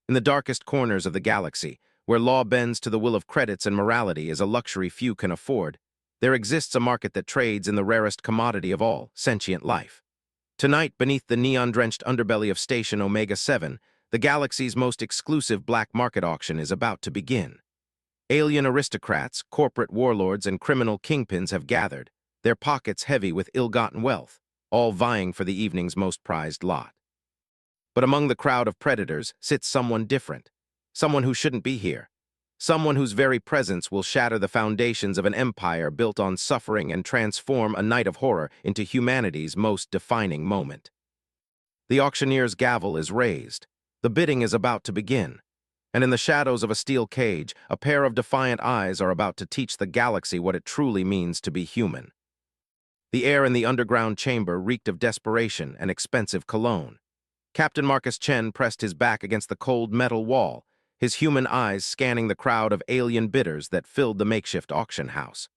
In the darkest corners of the galaxy, where law bends to the will of credits and morality is a luxury few can afford, there exists a market that trades in the rarest commodity of all, sentient life. Tonight, beneath the neon-drenched underbelly of Station Omega-7, the galaxy's most exclusive black market auction is about to begin. Alien aristocrats, corporate warlords, and criminal kingpins have gathered, their pockets heavy with ill-gotten wealth, all vying for the evening's most prized lot. But among the crowd of predators sits someone different, someone who shouldn't be here, someone whose very presence will shatter the foundations of an empire built on suffering and transform a night of horror into humanity's most defining moment. The auctioneer's gavel is raised. The bidding is about to begin. And in the shadows of a steel cage, a pair of defiant eyes are about to teach the galaxy what it truly means to be human. The air in the underground chamber reeked of desperation and expensive cologne. Captain Marcus Chen pressed his back against the cold metal wall, his human eyes scanning the crowd of alien bidders that filled the makeshift auction house.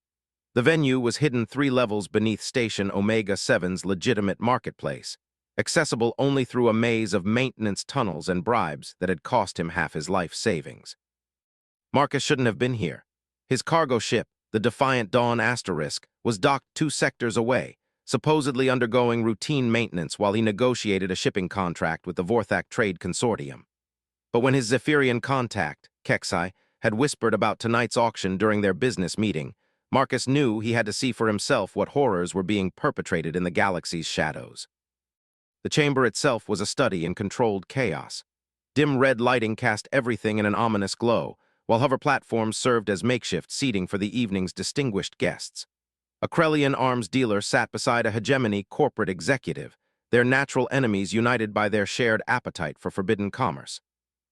The venue was hidden 3 levels beneath Station Omega-7's legitimate marketplace, accessible only through a maze of maintenance tunnels and bribes that had cost him half his life savings. Marcus shouldn't have been here. His cargo ship, the Defiant Dawn Asterisk, was docked 2 sectors away, supposedly undergoing routine maintenance while he negotiated a shipping contract with the Vorthak Trade Consortium. But when his Zephyrian contact, Kexai, had whispered about tonight's auction during their business meeting, Marcus knew he had to see for himself what horrors were being perpetrated in the galaxy's shadows. The chamber itself was a study in controlled chaos. Dim red lighting cast everything in an ominous glow, while hover platforms served as makeshift seating for the evening's distinguished guests. A Krellian arms dealer sat beside a hegemony corporate executive, their natural enemies united by their shared appetite for forbidden commerce.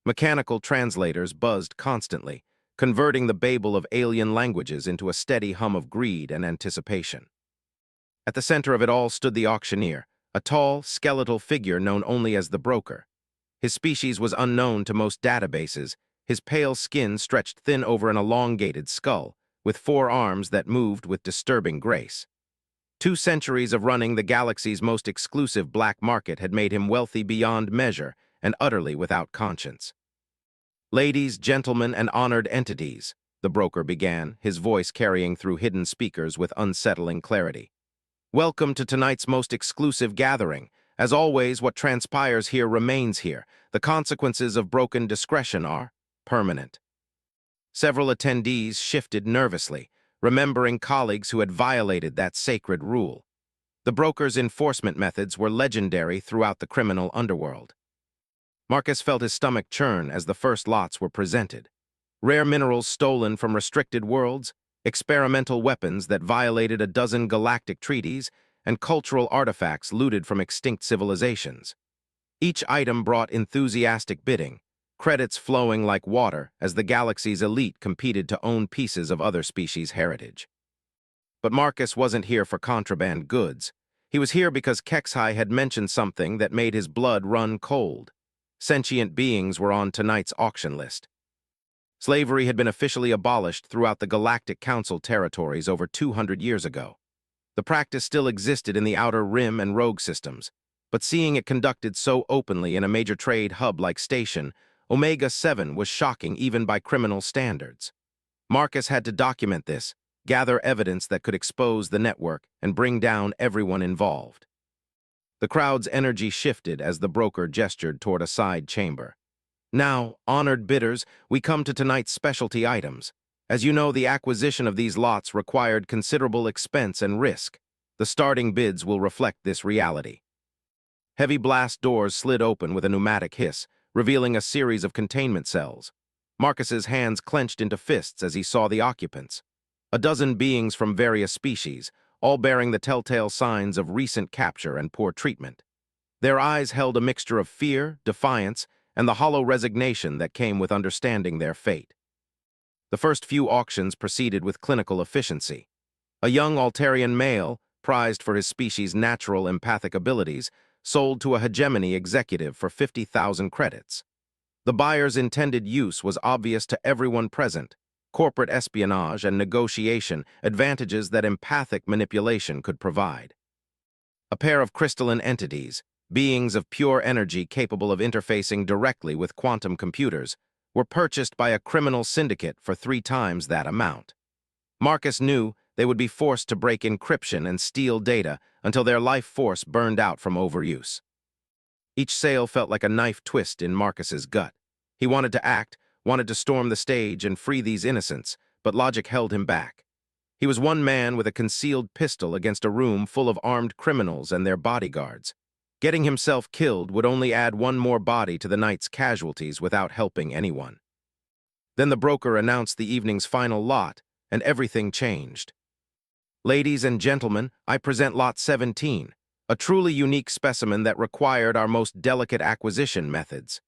Mechanical translators buzzed constantly, converting the babel of alien languages into a steady hum of greed and anticipation. At the center of it all stood the auctioneer, a tall, skeletal figure known only as the broker. His species was unknown to most databases, his pale skin stretched thin over an elongated skull, with 4 arms that moved with disturbing grace. 2 centuries of running the galaxy's most exclusive black market had made him wealthy beyond measure and utterly without conscience. "Ladies, gentlemen, and honored entities," the broker began, his voice carrying through hidden speakers with unsettling clarity. "Welcome to tonight's most exclusive gathering. As always, what transpires here remains here. The consequences of broken discretion are permanent." Several attendees shifted nervously, remembering colleagues who had violated that sacred rule. The broker's enforcement methods were legendary throughout the criminal underworld. Marcus felt his stomach churn as the first lots were presented. Rare minerals stolen from restricted worlds, experimental weapons that violated a dozen galactic treaties, and cultural artifacts looted from extinct civilizations. Each item brought enthusiastic bidding, credits flowing like water as the galaxy's elite competed to own pieces of other species' heritage. But Marcus wasn't here for contraband goods. He was here because Kexai had mentioned something that made his blood run cold. Sentient beings were on tonight's auction list. Slavery had been officially abolished throughout the Galactic Council territories over 200 years ago. The practice still existed in the Outer Rim and Rogue systems, but seeing it conducted so openly in a major trade hub like Station Omega-7 was shocking even by criminal standards. Marcus had to document this, gather evidence that could expose the network, and bring down everyone involved. The crowd's energy shifted as the broker gestured toward a side chamber. "Now, honored bidders, we come to tonight's specialty items. As you know, the acquisition of these lots required considerable expense and risk. The starting bids will reflect this reality." Heavy blast doors slid open with a pneumatic hiss, revealing a series of containment cells. Marcus's hands clenched into fists as he saw the occupants. A dozen beings from various species, all bearing the telltale signs of recent capture and poor treatment. Their eyes held a mixture of fear, defiance, and the hollow resignation that came with understanding their fate. The first few auctions proceeded with clinical efficiency. A young Altarian male, prized for his species' natural empathic abilities, sold to a hegemony executive for 50,000 credits. The buyer's intended use was obvious to everyone present: corporate espionage and negotiation, advantages that empathic manipulation could provide. A pair of crystalline entities, beings of pure energy capable of interfacing directly with quantum computers, were purchased by a criminal syndicate for 3 times that amount. Marcus knew they would be forced to break encryption and steal data until their life force burned out from overuse. Each sale felt like a knife twist in Marcus's gut. He wanted to act, wanted to storm the stage and free these innocents, but logic held him back. He was one man with a concealed pistol against a room full of armed criminals and their bodyguards. Getting himself killed would only add one more body to the night's casualties without helping anyone. Then the broker announced the evening's final lot, and everything changed. Ladies and gentlemen, I present Lot 17, a truly unique specimen that required our most delicate acquisition methods.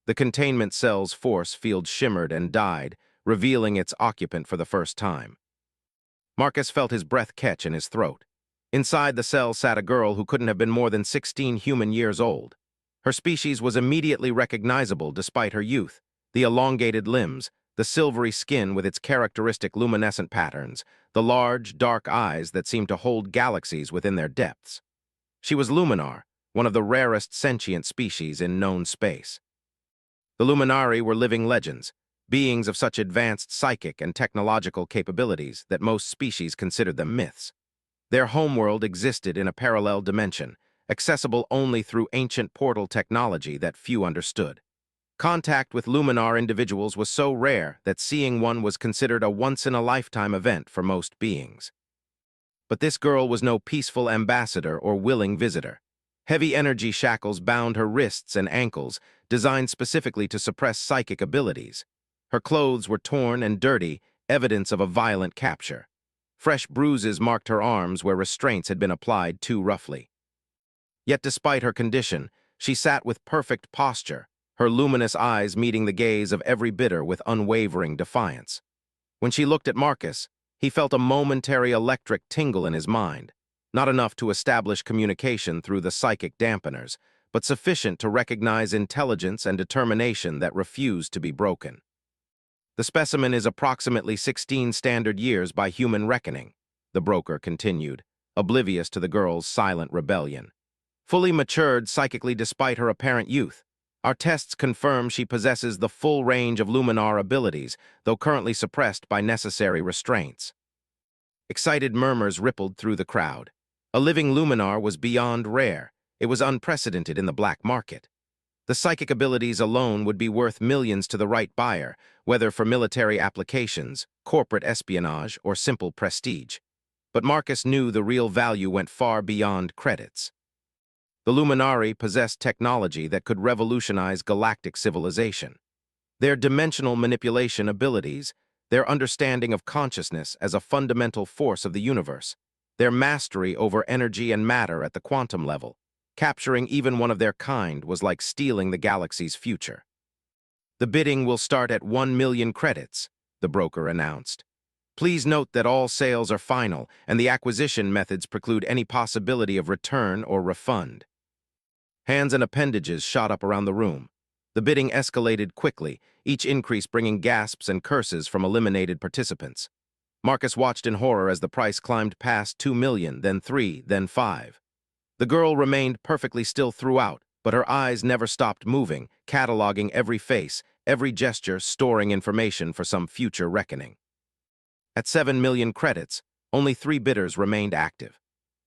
The containment cell's force field shimmered and died, revealing its occupant for the first time. Marcus felt his breath catch in his throat. Inside the cell sat a girl who couldn't have been more than 16 human years old. Her species was immediately recognizable despite her youth: the elongated limbs, the silvery skin with its characteristic luminescent patterns, the large, dark eyes that seemed to hold galaxies within their depths. She was Luminar, one of the rarest sentient species in known space. The Luminari were living legends, beings of such advanced psychic and technological capabilities that most species considered them myths. Their homeworld existed in a parallel dimension, accessible only through ancient portal technology that few understood. Contact with Luminar individuals was so rare that seeing one was considered a once-in-a-lifetime event for most beings. But this girl was no peaceful ambassador or willing visitor. Heavy energy shackles bound her wrists and ankles, designed specifically to suppress psychic abilities. Her clothes were torn and dirty, evidence of a violent capture. Fresh bruises marked her arms where restraints had been applied too roughly. Yet despite her condition, she sat with perfect posture, her luminous eyes meeting the gaze of every bidder with unwavering defiance. When she looked at Marcus, he felt a momentary electric tingle in his mind, not enough to establish communication through the psychic dampeners, but sufficient to recognize intelligence and determination that refused to be broken. The specimen is approximately 16 standard years by human reckoning, the broker continued, oblivious to the girl's silent rebellion. Fully matured psychically despite her apparent youth. Our tests confirm she possesses the full range of Luminar abilities, though currently suppressed by necessary restraints. Excited murmurs rippled through the crowd. A living Luminar was beyond rare. It was unprecedented in the black market. The psychic abilities alone would be worth millions to the right buyer, whether for military applications, corporate espionage, or simple prestige. But Marcus knew the real value went far beyond credits. The Luminari possessed technology that could revolutionize galactic civilization. Their dimensional manipulation abilities, their understanding of consciousness as a fundamental force of the universe, their mastery over energy and matter at the quantum level, capturing even one of their kind was like stealing the galaxy's future. The bidding will start at 1 million credits, the broker announced. Please note that all sales are final, and the acquisition methods preclude any possibility of return or refund. Hands and appendages shot up around the room. The bidding escalated quickly, each increase bringing gasps and curses from eliminated participants. Marcus watched in horror as the price climbed past 2 million, then 3, then 5. The girl remained perfectly still throughout, but her eyes never stopped moving, cataloging every face, every gesture, storing information for some future reckoning. At 7 million credits, only 3 bidders remained active.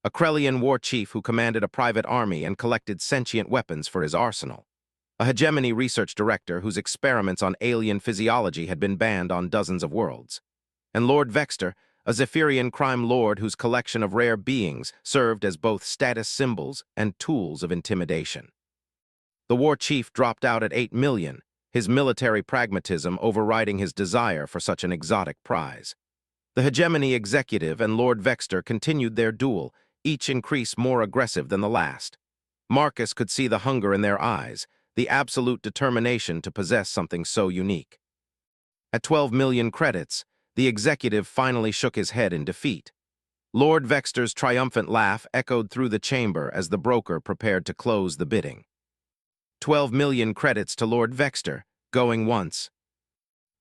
A Krellian war chief who commanded a private army and collected sentient weapons for his arsenal. A hegemony research director whose experiments on alien physiology had been banned on dozens of worlds. And Lord Vexter, a Zephyrian crime lord whose collection of rare beings served as both status symbols and tools of intimidation. The war chief dropped out at 8 million, his military pragmatism overriding his desire for such an exotic prize. The hegemony executive and Lord Vexter continued their duel, each increase more aggressive than the last. Marcus could see the hunger in their eyes, the absolute determination to possess something so unique. At 12 million credits, the executive finally shook his head in defeat. Lord Vexter's triumphant laugh echoed through the chamber as the broker prepared to close the bidding. 12 million credits to Lord Vexter, going once.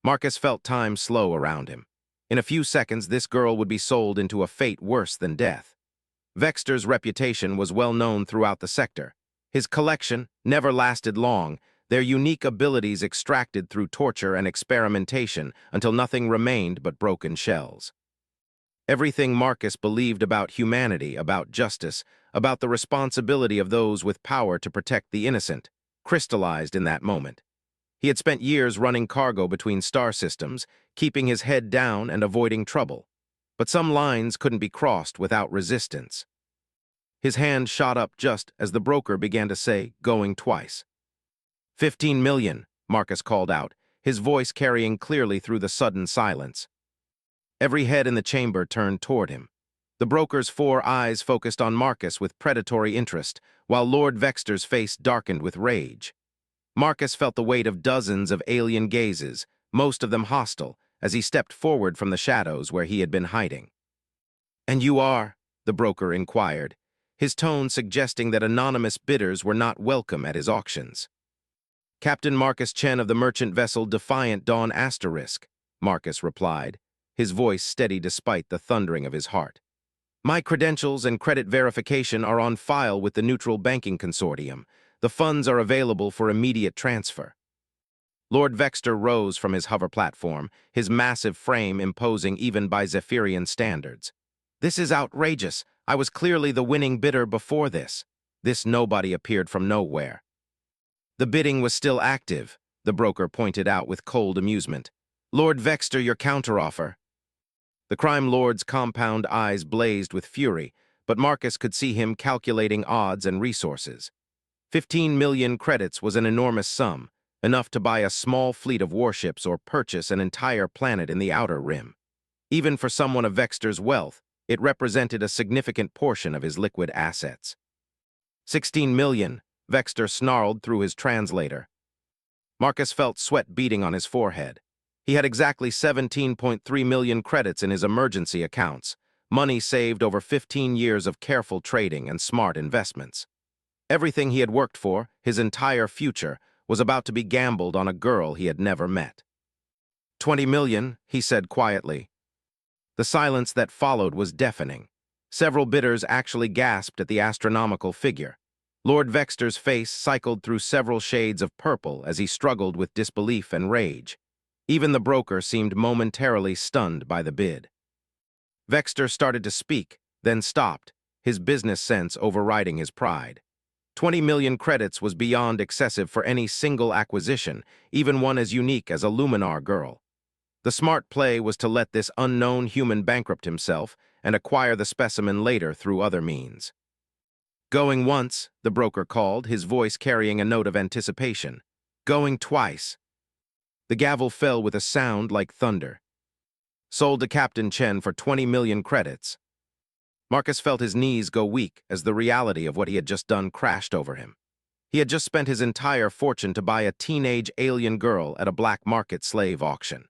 Marcus felt time slow around him. In a few seconds, this girl would be sold into a fate worse than death. Vexter's reputation was well known throughout the sector. His collection never lasted long, their unique abilities extracted through torture and experimentation until nothing remained but broken shells. Everything Marcus believed about humanity, about justice, about the responsibility of those with power to protect the innocent, crystallized in that moment. He had spent years running cargo between star systems, keeping his head down and avoiding trouble. But some lines couldn't be crossed without resistance. His hand shot up just as the broker began to say, going twice. 15 million, Marcus called out, his voice carrying clearly through the sudden silence. Every head in the chamber turned toward him. The broker's 4 eyes focused on Marcus with predatory interest, while Lord Vexter's face darkened with rage. Marcus felt the weight of dozens of alien gazes, most of them hostile, as he stepped forward from the shadows where he had been hiding. "And you are?" the broker inquired, his tone suggesting that anonymous bidders were not welcome at his auctions. "Captain Marcus Chen of the merchant vessel Defiant Dawn Asterisk," Marcus replied, his voice steady despite the thundering of his heart. "My credentials and credit verification are on file with the Neutral Banking Consortium. The funds are available for immediate transfer." Lord Vexter rose from his hover platform, his massive frame imposing even by Zephyrian standards. "This is outrageous. I was clearly the winning bidder before this." This nobody appeared from nowhere. "The bidding was still active," the broker pointed out with cold amusement. "Lord Vexter, your counteroffer." The crime lord's compound eyes blazed with fury, but Marcus could see him calculating odds and resources. 15 million credits was an enormous sum, enough to buy a small fleet of warships or purchase an entire planet in the Outer Rim. Even for someone of Vexter's wealth, it represented a significant portion of his liquid assets. 16 million, Vexter snarled through his translator. Marcus felt sweat beating on his forehead. He had exactly 17.3 million credits in his emergency accounts, money saved over 15 years of careful trading and smart investments. Everything he had worked for, his entire future, was about to be gambled on a girl he had never met. 20 million, he said quietly. The silence that followed was deafening. Several bidders actually gasped at the astronomical figure. Lord Vexter's face cycled through several shades of purple as he struggled with disbelief and rage. Even the broker seemed momentarily stunned by the bid. Vexter started to speak, then stopped, his business sense overriding his pride. 20 million credits was beyond excessive for any single acquisition, even one as unique as a Luminar girl. The smart play was to let this unknown human bankrupt himself and acquire the specimen later through other means. "Going once," the broker called, his voice carrying a note of anticipation. "Going twice." The gavel fell with a sound like thunder. "Sold to Captain Chen for 20 million credits." Marcus felt his knees go weak as the reality of what he had just done crashed over him. He had just spent his entire fortune to buy a teenage alien girl at a black market slave auction.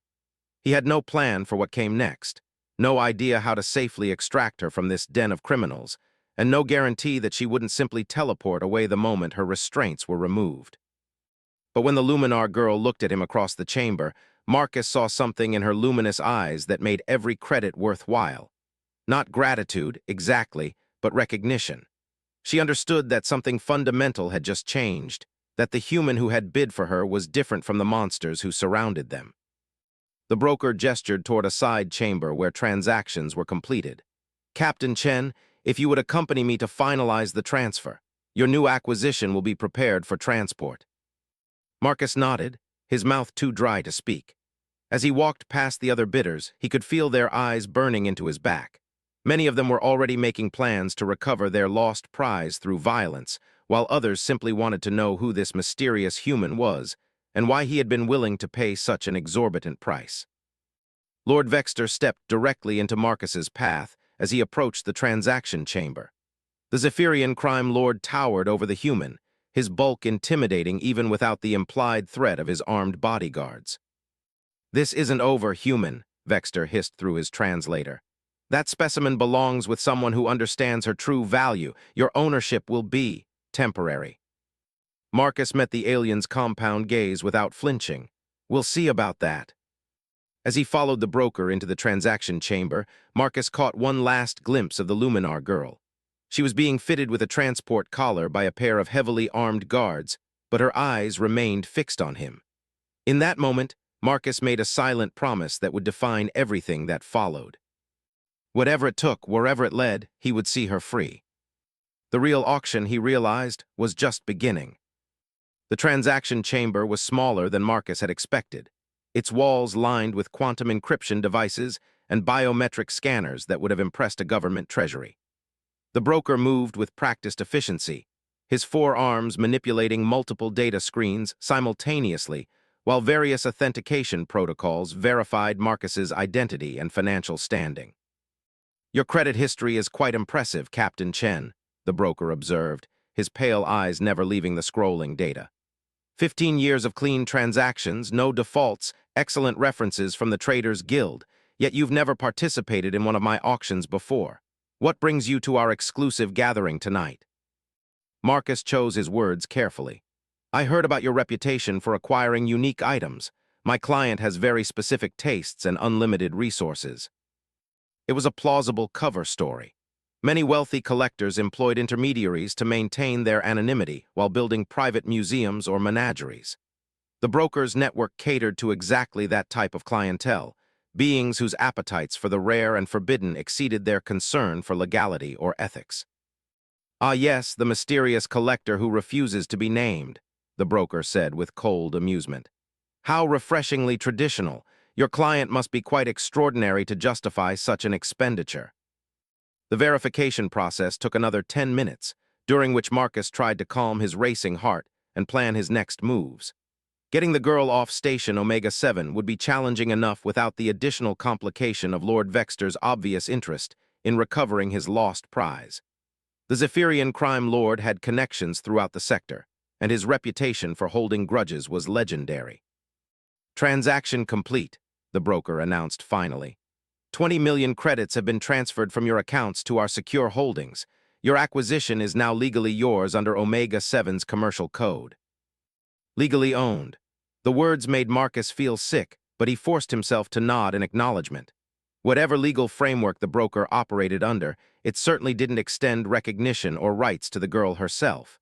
He had no plan for what came next, no idea how to safely extract her from this den of criminals, and no guarantee that she wouldn't simply teleport away the moment her restraints were removed. But when the Luminar girl looked at him across the chamber, Marcus saw something in her luminous eyes that made every credit worthwhile. Not gratitude, exactly, but recognition. She understood that something fundamental had just changed, that the human who had bid for her was different from the monsters who surrounded them. The broker gestured toward a side chamber where transactions were completed. "Captain Chen, if you would accompany me to finalize the transfer, your new acquisition will be prepared for transport." Marcus nodded, his mouth too dry to speak. As he walked past the other bidders, he could feel their eyes burning into his back. Many of them were already making plans to recover their lost prize through violence, while others simply wanted to know who this mysterious human was and why he had been willing to pay such an exorbitant price. Lord Vexter stepped directly into Marcus's path as he approached the transaction chamber. The Zephyrian crime lord towered over the human, his bulk intimidating even without the implied threat of his armed bodyguards. "This isn't over, human," Vexter hissed through his translator. "That specimen belongs with someone who understands her true value. Your ownership will be temporary." Marcus met the alien's compound gaze without flinching. "We'll see about that." As he followed the broker into the transaction chamber, Marcus caught one last glimpse of the Luminar girl. She was being fitted with a transport collar by a pair of heavily armed guards, but her eyes remained fixed on him. In that moment, Marcus made a silent promise that would define everything that followed. Whatever it took, wherever it led, he would see her free. The real auction, he realized, was just beginning. The transaction chamber was smaller than Marcus had expected, its walls lined with quantum encryption devices and biometric scanners that would have impressed a government treasury. The broker moved with practiced efficiency, his forearms manipulating multiple data screens simultaneously, while various authentication protocols verified Marcus's identity and financial standing. "Your credit history is quite impressive, Captain Chen," the broker observed, his pale eyes never leaving the scrolling data. 15 years of clean transactions, no defaults, excellent references from the Traders Guild, yet you've never participated in one of my auctions before. What brings you to our exclusive gathering tonight? Marcus chose his words carefully. "I heard about your reputation for acquiring unique items. My client has very specific tastes and unlimited resources." It was a plausible cover story. Many wealthy collectors employed intermediaries to maintain their anonymity while building private museums or menageries. The broker's network catered to exactly that type of clientele, beings whose appetites for the rare and forbidden exceeded their concern for legality or ethics. "Ah yes, the mysterious collector who refuses to be named," the broker said with cold amusement. "How refreshingly traditional. Your client must be quite extraordinary to justify such an expenditure." The verification process took another 10 minutes, during which Marcus tried to calm his racing heart and plan his next moves. Getting the girl off Station Omega-7 would be challenging enough without the additional complication of Lord Vexter's obvious interest in recovering his lost prize. The Zephyrian crime lord had connections throughout the sector, and his reputation for holding grudges was legendary. "Transaction complete," the broker announced finally. 20 million credits have been transferred from your accounts to our secure holdings. Your acquisition is now legally yours under Omega-7's commercial code. Legally owned. The words made Marcus feel sick, but he forced himself to nod in acknowledgement. Whatever legal framework the broker operated under, it certainly didn't extend recognition or rights to the girl herself.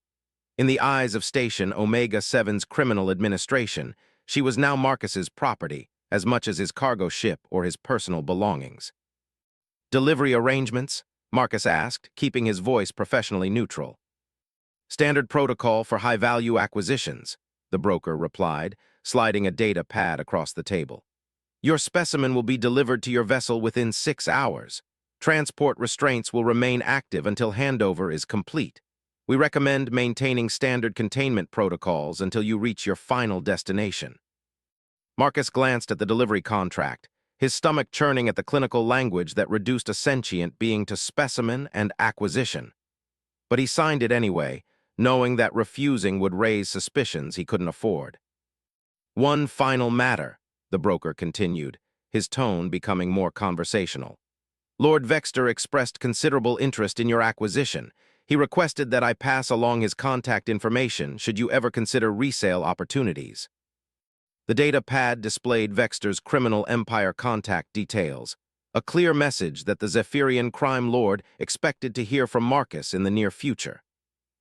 In the eyes of Station Omega-7's criminal administration, she was now Marcus's property, as much as his cargo ship or his personal belongings. "Delivery arrangements?" Marcus asked, keeping his voice professionally neutral. "Standard protocol for high-value acquisitions," the broker replied, sliding a data pad across the table. "Your specimen will be delivered to your vessel within 6 hours. Transport restraints will remain active until handover is complete. We recommend maintaining standard containment protocols until you reach your final destination." Marcus glanced at the delivery contract, his stomach churning at the clinical language that reduced a sentient being to specimen and acquisition. But he signed it anyway, knowing that refusing would raise suspicions he couldn't afford. "One final matter," the broker continued, his tone becoming more conversational. "Lord Vexter expressed considerable interest in your acquisition. He requested that I pass along his contact information should you ever consider resale opportunities." The data pad displayed Vexter's criminal empire contact details, a clear message that the Zephyrian crime lord expected to hear from Marcus in the near future.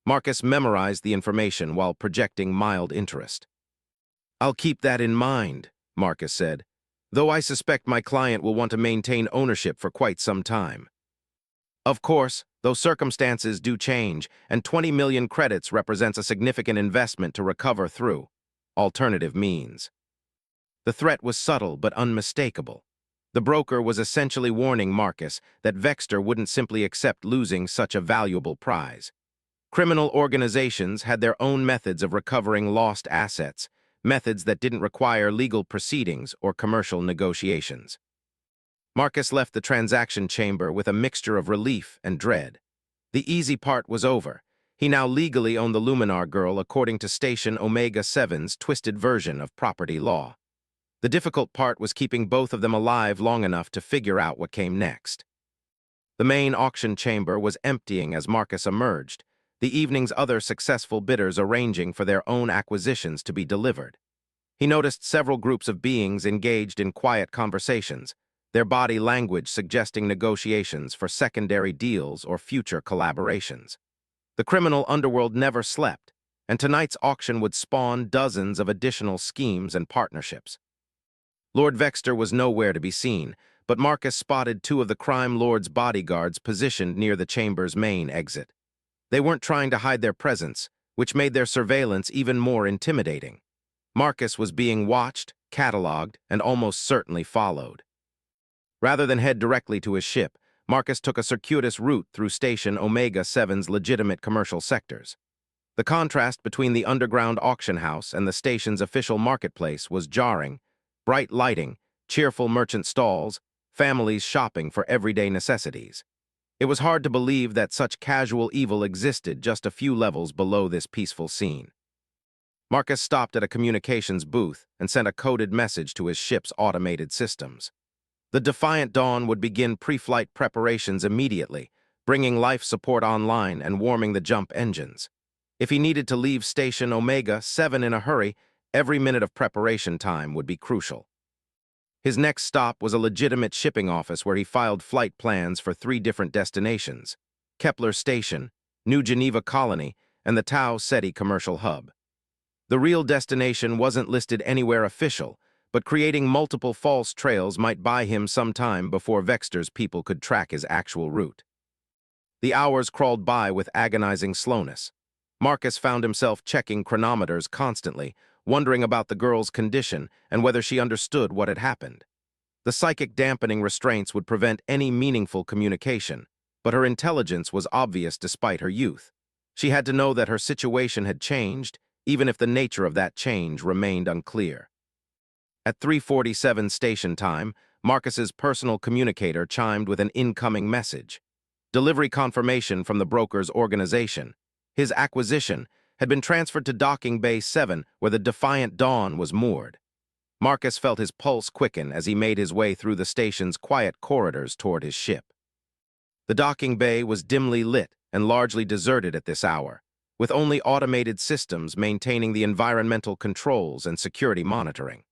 Marcus memorized the information while projecting mild interest. "I'll keep that in mind," Marcus said, "though I suspect my client will want to maintain ownership for quite some time. Of course, those circumstances do change, and 20 million credits represents a significant investment to recover through alternative means." The threat was subtle but unmistakable. The broker was essentially warning Marcus that Vexter wouldn't simply accept losing such a valuable prize. Criminal organizations had their own methods of recovering lost assets, methods that didn't require legal proceedings or commercial negotiations. Marcus left the transaction chamber with a mixture of relief and dread. The easy part was over. He now legally owned the Luminar girl according to Station Omega-7's twisted version of property law. The difficult part was keeping both of them alive long enough to figure out what came next. The main auction chamber was emptying as Marcus emerged, the evening's other successful bidders arranging for their own acquisitions to be delivered. He noticed several groups of beings engaged in quiet conversations, their body language suggesting negotiations for secondary deals or future collaborations. The criminal underworld never slept, and tonight's auction would spawn dozens of additional schemes and partnerships. Lord Vexter was nowhere to be seen, but Marcus spotted two of the crime lord's bodyguards positioned near the chamber's main exit. They weren't trying to hide their presence, which made their surveillance even more intimidating. Marcus was being watched, cataloged, and almost certainly followed. Rather than head directly to his ship, Marcus took a circuitous route through Station Omega-7's legitimate commercial sectors. The contrast between the underground auction house and the station's official marketplace was jarring. Bright lighting, cheerful merchant stalls, families shopping for everyday necessities. It was hard to believe that such casual evil existed just a few levels below this peaceful scene. Marcus stopped at a communications booth and sent a coded message to his ship's automated systems. The Defiant Dawn would begin pre-flight preparations immediately, bringing life support online and warming the jump engines. If he needed to leave Station Omega-7 in a hurry, every minute of preparation time would be crucial. His next stop was a legitimate shipping office where he filed flight plans for 3 different destinations: Kepler Station, New Geneva Colony, and the Tau Ceti commercial hub. The real destination wasn't listed anywhere official, but creating multiple false trails might buy him some time before Vexter's people could track his actual route. The hours crawled by with agonizing slowness. Marcus found himself checking chronometers constantly, wondering about the girl's condition and whether she understood what had happened. The psychic dampening restraints would prevent any meaningful communication, but her intelligence was obvious despite her youth. She had to know that her situation had changed, even if the nature of that change remained unclear. At 3:47 station time, Marcus's personal communicator chimed with an incoming message. Delivery confirmation from the broker's organization. His acquisition had been transferred to Docking Bay 7, where the Defiant Dawn was moored. Marcus felt his pulse quicken as he made his way through the station's quiet corridors toward his ship. The docking bay was dimly lit and largely deserted at this hour, with only automated systems maintaining the environmental controls and security monitoring.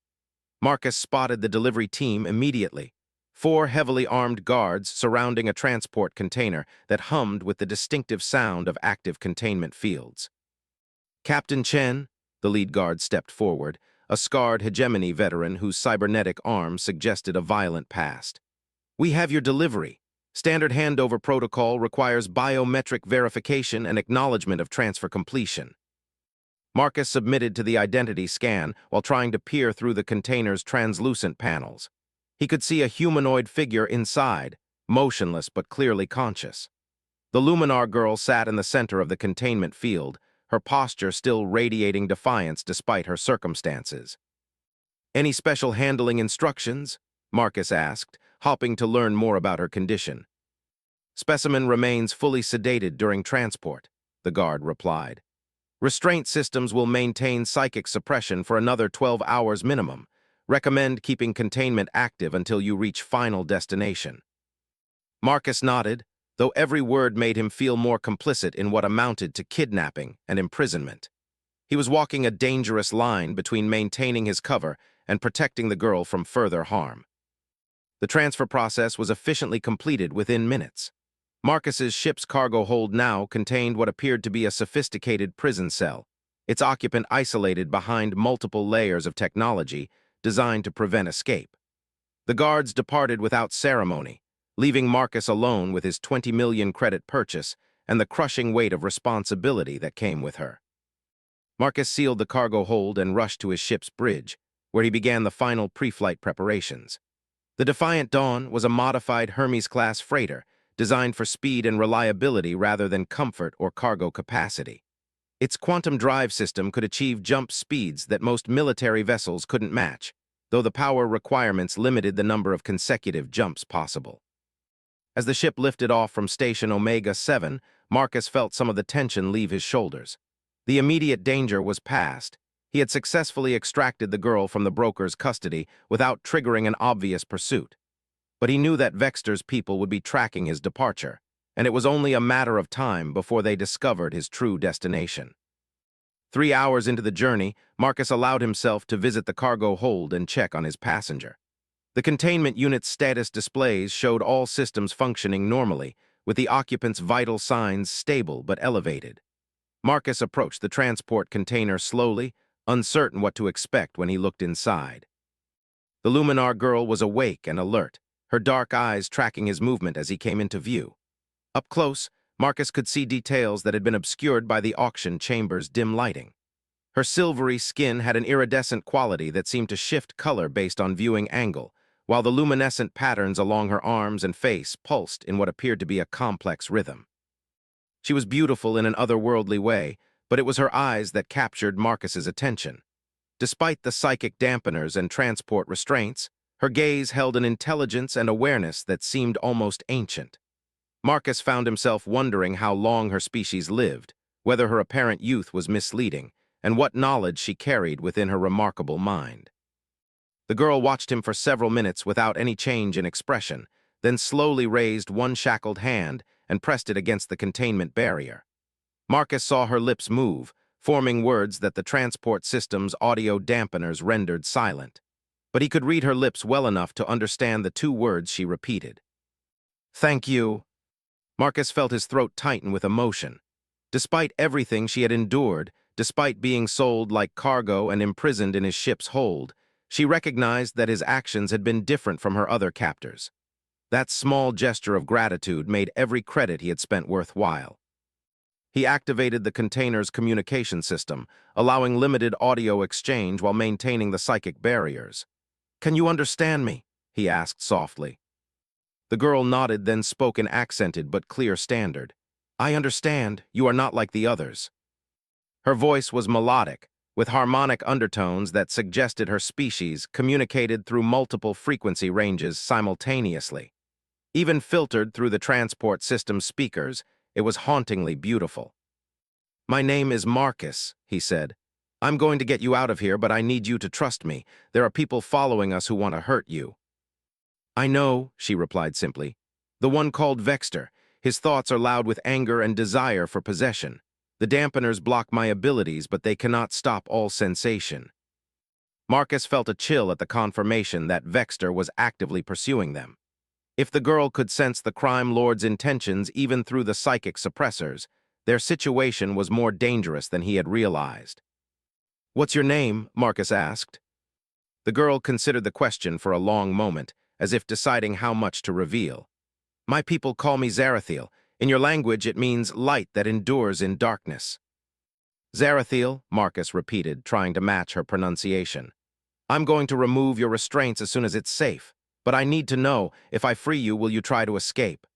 Marcus spotted the delivery team immediately. 4 heavily armed guards surrounding a transport container that hummed with the distinctive sound of active containment fields. Captain Chen, the lead guard stepped forward, a scarred hegemony veteran whose cybernetic arm suggested a violent past. "We have your delivery. Standard handover protocol requires biometric verification and acknowledgement of transfer completion." Marcus submitted to the identity scan while trying to peer through the container's translucent panels. He could see a humanoid figure inside, motionless but clearly conscious. The Luminar girl sat in the center of the containment field, her posture still radiating defiance despite her circumstances. "Any special handling instructions?" Marcus asked, hoping to learn more about her condition. "Specimen remains fully sedated during transport," the guard replied. "Restraint systems will maintain psychic suppression for another 12 hours minimum. Recommend keeping containment active until you reach final destination." Marcus nodded, though every word made him feel more complicit in what amounted to kidnapping and imprisonment. He was walking a dangerous line between maintaining his cover and protecting the girl from further harm. The transfer process was efficiently completed within minutes. Marcus's ship's cargo hold now contained what appeared to be a sophisticated prison cell, its occupant isolated behind multiple layers of technology designed to prevent escape. The guards departed without ceremony, leaving Marcus alone with his 20 million credit purchase and the crushing weight of responsibility that came with her. Marcus sealed the cargo hold and rushed to his ship's bridge, where he began the final pre-flight preparations. The Defiant Dawn was a modified Hermes-class freighter designed for speed and reliability rather than comfort or cargo capacity. Its quantum drive system could achieve jump speeds that most military vessels couldn't match, though the power requirements limited the number of consecutive jumps possible. As the ship lifted off from Station Omega-7, Marcus felt some of the tension leave his shoulders. The immediate danger was past. He had successfully extracted the girl from the broker's custody without triggering an obvious pursuit. But he knew that Vexter's people would be tracking his departure, and it was only a matter of time before they discovered his true destination. 3 hours into the journey, Marcus allowed himself to visit the cargo hold and check on his passenger. The containment unit's status displays showed all systems functioning normally, with the occupants' vital signs stable but elevated. Marcus approached the transport container slowly, uncertain what to expect when he looked inside. The Luminar girl was awake and alert, her dark eyes tracking his movement as he came into view. Up close, Marcus could see details that had been obscured by the auction chamber's dim lighting. Her silvery skin had an iridescent quality that seemed to shift color based on viewing angle, while the luminescent patterns along her arms and face pulsed in what appeared to be a complex rhythm. She was beautiful in an otherworldly way, but it was her eyes that captured Marcus's attention. Despite the psychic dampeners and transport restraints, her gaze held an intelligence and awareness that seemed almost ancient. Marcus found himself wondering how long her species lived, whether her apparent youth was misleading, and what knowledge she carried within her remarkable mind. The girl watched him for several minutes without any change in expression, then slowly raised one shackled hand and pressed it against the containment barrier. Marcus saw her lips move, forming words that the transport system's audio dampeners rendered silent. But he could read her lips well enough to understand the two words she repeated. "Thank you." Marcus felt his throat tighten with emotion. Despite everything she had endured, despite being sold like cargo and imprisoned in his ship's hold, she recognized that his actions had been different from her other captors. That small gesture of gratitude made every credit he had spent worthwhile. He activated the container's communication system, allowing limited audio exchange while maintaining the psychic barriers. "Can you understand me?" he asked softly. The girl nodded, then spoke in accented but clear standard. "I understand. You are not like the others." Her voice was melodic, with harmonic undertones that suggested her species communicated through multiple frequency ranges simultaneously. Even filtered through the transport system's speakers, it was hauntingly beautiful. "My name is Marcus," he said. "I'm going to get you out of here, but I need you to trust me. There are people following us who want to hurt you." "I know," she replied simply. "The one called Vexter. His thoughts are loud with anger and desire for possession. The dampeners block my abilities, but they cannot stop all sensation." Marcus felt a chill at the confirmation that Vexter was actively pursuing them. If the girl could sense the crime lord's intentions even through the psychic suppressors, their situation was more dangerous than he had realized. "What's your name?" Marcus asked. The girl considered the question for a long moment, as if deciding how much to reveal. "My people call me Zarathil. In your language, it means light that endures in darkness." "Zarathil," Marcus repeated, trying to match her pronunciation. "I'm going to remove your restraints as soon as it's safe. But I need to know, if I free you, will you try to escape?"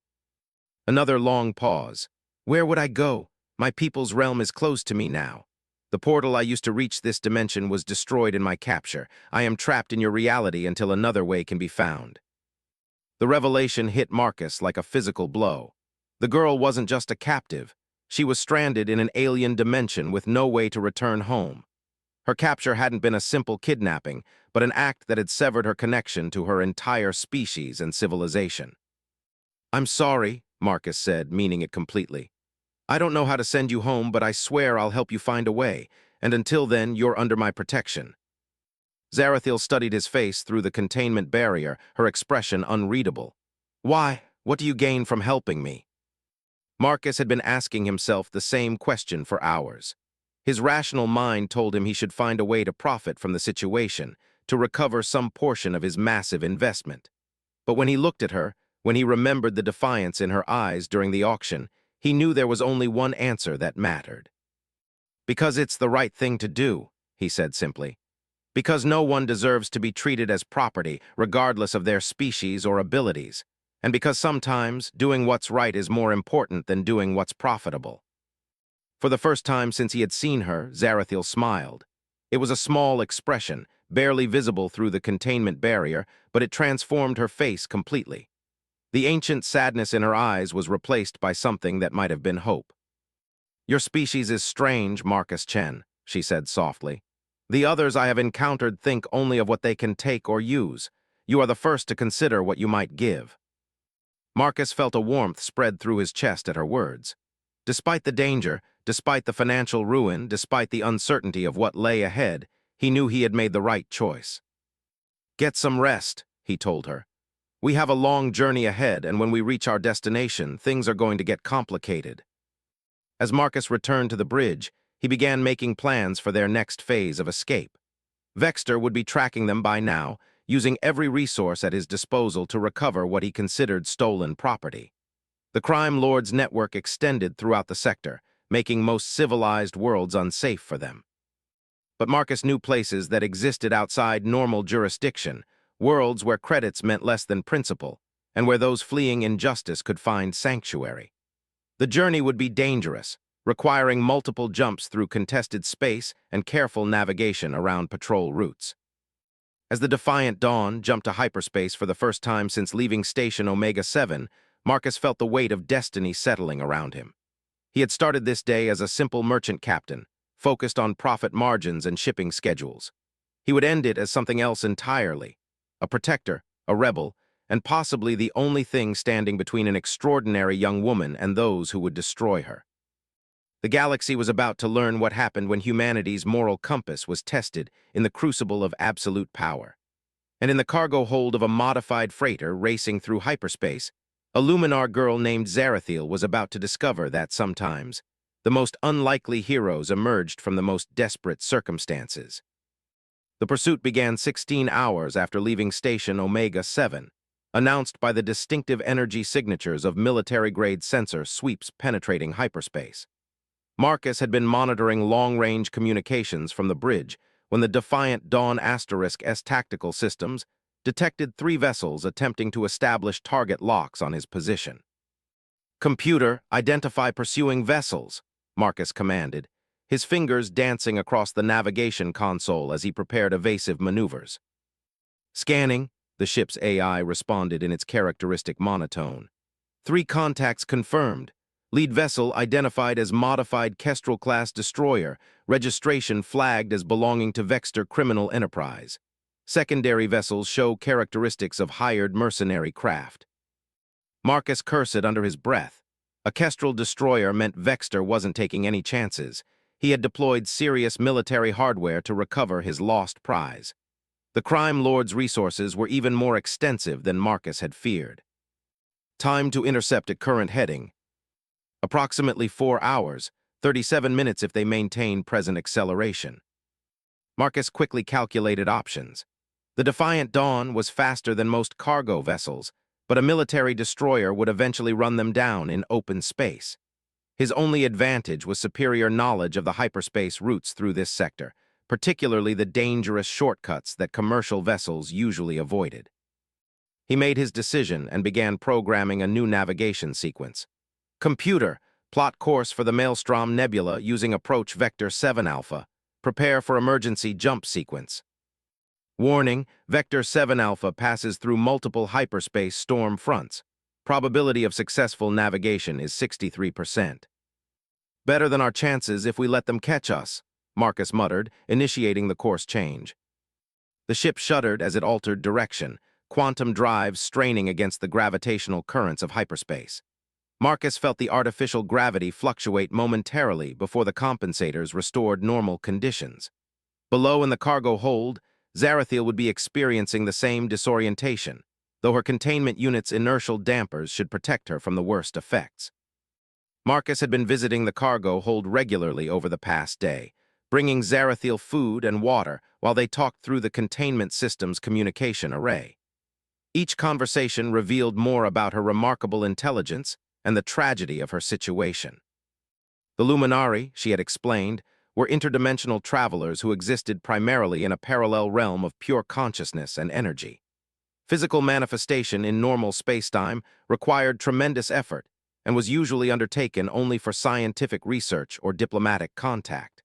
Another long pause. "Where would I go? My people's realm is closed to me now. The portal I used to reach this dimension was destroyed in my capture. I am trapped in your reality until another way can be found." The revelation hit Marcus like a physical blow. The girl wasn't just a captive. She was stranded in an alien dimension with no way to return home. Her capture hadn't been a simple kidnapping, but an act that had severed her connection to her entire species and civilization. "I'm sorry," Marcus said, meaning it completely. "I don't know how to send you home, but I swear I'll help you find a way, and until then, you're under my protection." Zarathil studied his face through the containment barrier, her expression unreadable. "Why? What do you gain from helping me?" Marcus had been asking himself the same question for hours. His rational mind told him he should find a way to profit from the situation, to recover some portion of his massive investment. But when he looked at her, when he remembered the defiance in her eyes during the auction, he knew there was only one answer that mattered. "Because it's the right thing to do," he said simply. "Because no one deserves to be treated as property, regardless of their species or abilities. And because sometimes doing what's right is more important than doing what's profitable." For the first time since he had seen her, Zarathil smiled. It was a small expression, barely visible through the containment barrier, but it transformed her face completely. The ancient sadness in her eyes was replaced by something that might have been hope. "Your species is strange, Marcus Chen," she said softly. "The others I have encountered think only of what they can take or use. You are the first to consider what you might give." Marcus felt a warmth spread through his chest at her words. Despite the danger, despite the financial ruin, despite the uncertainty of what lay ahead, he knew he had made the right choice. "Get some rest," he told her. "We have a long journey ahead, and when we reach our destination, things are going to get complicated." As Marcus returned to the bridge, he began making plans for their next phase of escape. Vexter would be tracking them by now, using every resource at his disposal to recover what he considered stolen property. The crime lord's network extended throughout the sector, making most civilized worlds unsafe for them. But Marcus knew places that existed outside normal jurisdiction, worlds where credits meant less than principle, and where those fleeing injustice could find sanctuary. The journey would be dangerous, requiring multiple jumps through contested space and careful navigation around patrol routes. As the Defiant Dawn jumped to hyperspace for the first time since leaving Station Omega-7, Marcus felt the weight of destiny settling around him. He had started this day as a simple merchant captain, focused on profit margins and shipping schedules. He would end it as something else entirely, a protector, a rebel, and possibly the only thing standing between an extraordinary young woman and those who would destroy her. The galaxy was about to learn what happened when humanity's moral compass was tested in the crucible of absolute power. And in the cargo hold of a modified freighter racing through hyperspace, a Luminar girl named Zarathil was about to discover that sometimes the most unlikely heroes emerged from the most desperate circumstances. The pursuit began 16 hours after leaving Station Omega-7, announced by the distinctive energy signatures of military-grade sensor sweeps penetrating hyperspace. Marcus had been monitoring long-range communications from the bridge when the Defiant Dawn *S tactical systems detected 3 vessels attempting to establish target locks on his position. "Computer, identify pursuing vessels," Marcus commanded, his fingers dancing across the navigation console as he prepared evasive maneuvers. "Scanning," the ship's AI responded in its characteristic monotone. 3 contacts confirmed. Lead vessel identified as modified Kestrel-class destroyer, registration flagged as belonging to Vexter Criminal Enterprise. Secondary vessels show characteristics of hired mercenary craft. Marcus cursed under his breath. A Kestrel destroyer meant Vexter wasn't taking any chances. He had deployed serious military hardware to recover his lost prize. The crime lord's resources were even more extensive than Marcus had feared. Time to intercept at current heading. Approximately 4 hours, 37 minutes if they maintain present acceleration. Marcus quickly calculated options. The Defiant Dawn was faster than most cargo vessels, but a military destroyer would eventually run them down in open space. His only advantage was superior knowledge of the hyperspace routes through this sector, particularly the dangerous shortcuts that commercial vessels usually avoided. He made his decision and began programming a new navigation sequence. "Computer, plot course for the Maelstrom Nebula using approach vector 7 alpha. Prepare for emergency jump sequence." Warning, Vector 7 Alpha passes through multiple hyperspace storm fronts. Probability of successful navigation is 63%. "Better than our chances if we let them catch us," Marcus muttered, initiating the course change. The ship shuddered as it altered direction, quantum drives straining against the gravitational currents of hyperspace. Marcus felt the artificial gravity fluctuate momentarily before the compensators restored normal conditions. Below in the cargo hold, Zarathil would be experiencing the same disorientation, though her containment unit's inertial dampers should protect her from the worst effects. Marcus had been visiting the cargo hold regularly over the past day, bringing Zarathil food and water while they talked through the containment system's communication array. Each conversation revealed more about her remarkable intelligence and the tragedy of her situation. The Luminari, she had explained, were interdimensional travelers who existed primarily in a parallel realm of pure consciousness and energy. Physical manifestation in normal spacetime required tremendous effort and was usually undertaken only for scientific research or diplomatic contact.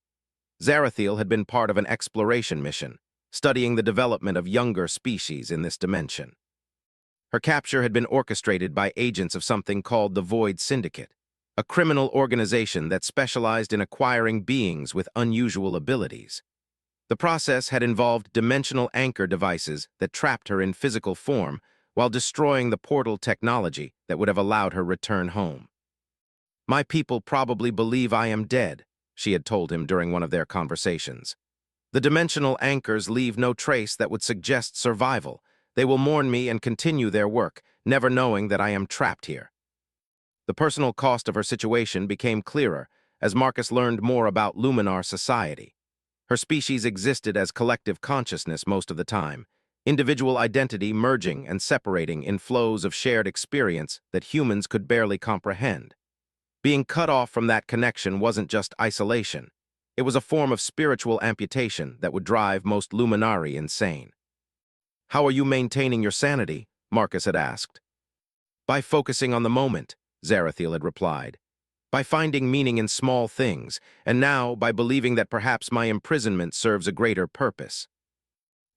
Zarathil had been part of an exploration mission, studying the development of younger species in this dimension. Her capture had been orchestrated by agents of something called the Void Syndicate, a criminal organization that specialized in acquiring beings with unusual abilities. The process had involved dimensional anchor devices that trapped her in physical form while destroying the portal technology that would have allowed her return home. "My people probably believe I am dead," she had told him during one of their conversations. "The dimensional anchors leave no trace that would suggest survival, They will mourn me and continue their work, never knowing that I am trapped here. The personal cost of her situation became clearer as Marcus learned more about Luminar society. Her species existed as collective consciousness most of the time, individual identity merging and separating in flows of shared experience that humans could barely comprehend. Being cut off from that connection wasn't just isolation. It was a form of spiritual amputation that would drive most Luminari insane. "How are you maintaining your sanity?" Marcus had asked. "By focusing on the moment," Zarathil had replied. "By finding meaning in small things, and now by believing that perhaps my imprisonment serves a greater purpose."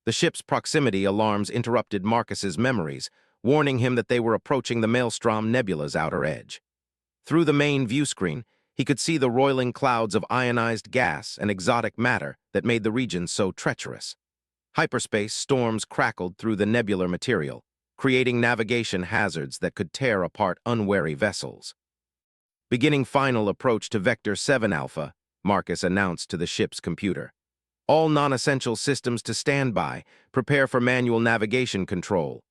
The ship's proximity alarms interrupted Marcus's memories, warning him that they were approaching the Maelstrom Nebula's outer edge. Through the main viewscreen, he could see the roiling clouds of ionized gas and exotic matter that made the region so treacherous. Hyperspace storms crackled through the nebular material, creating navigation hazards that could tear apart unwary vessels. "Beginning final approach to Vector 7 Alpha," Marcus announced to the ship's computer. "All non-essential systems to standby. Prepare for manual navigation control."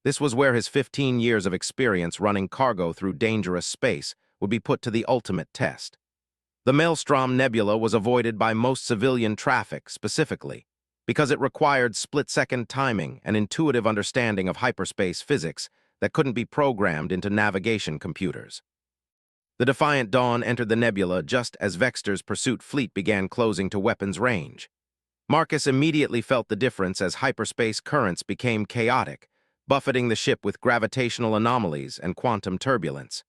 This was where his 15 years of experience running cargo through dangerous space would be put to the ultimate test. The Maelstrom Nebula was avoided by most civilian traffic specifically because it required split-second timing and intuitive understanding of hyperspace physics that couldn't be programmed into navigation computers. The Defiant Dawn entered the nebula just as Vexter's pursuit fleet began closing to weapons range. Marcus immediately felt the difference as hyperspace currents became chaotic, buffeting the ship with gravitational anomalies and quantum turbulence.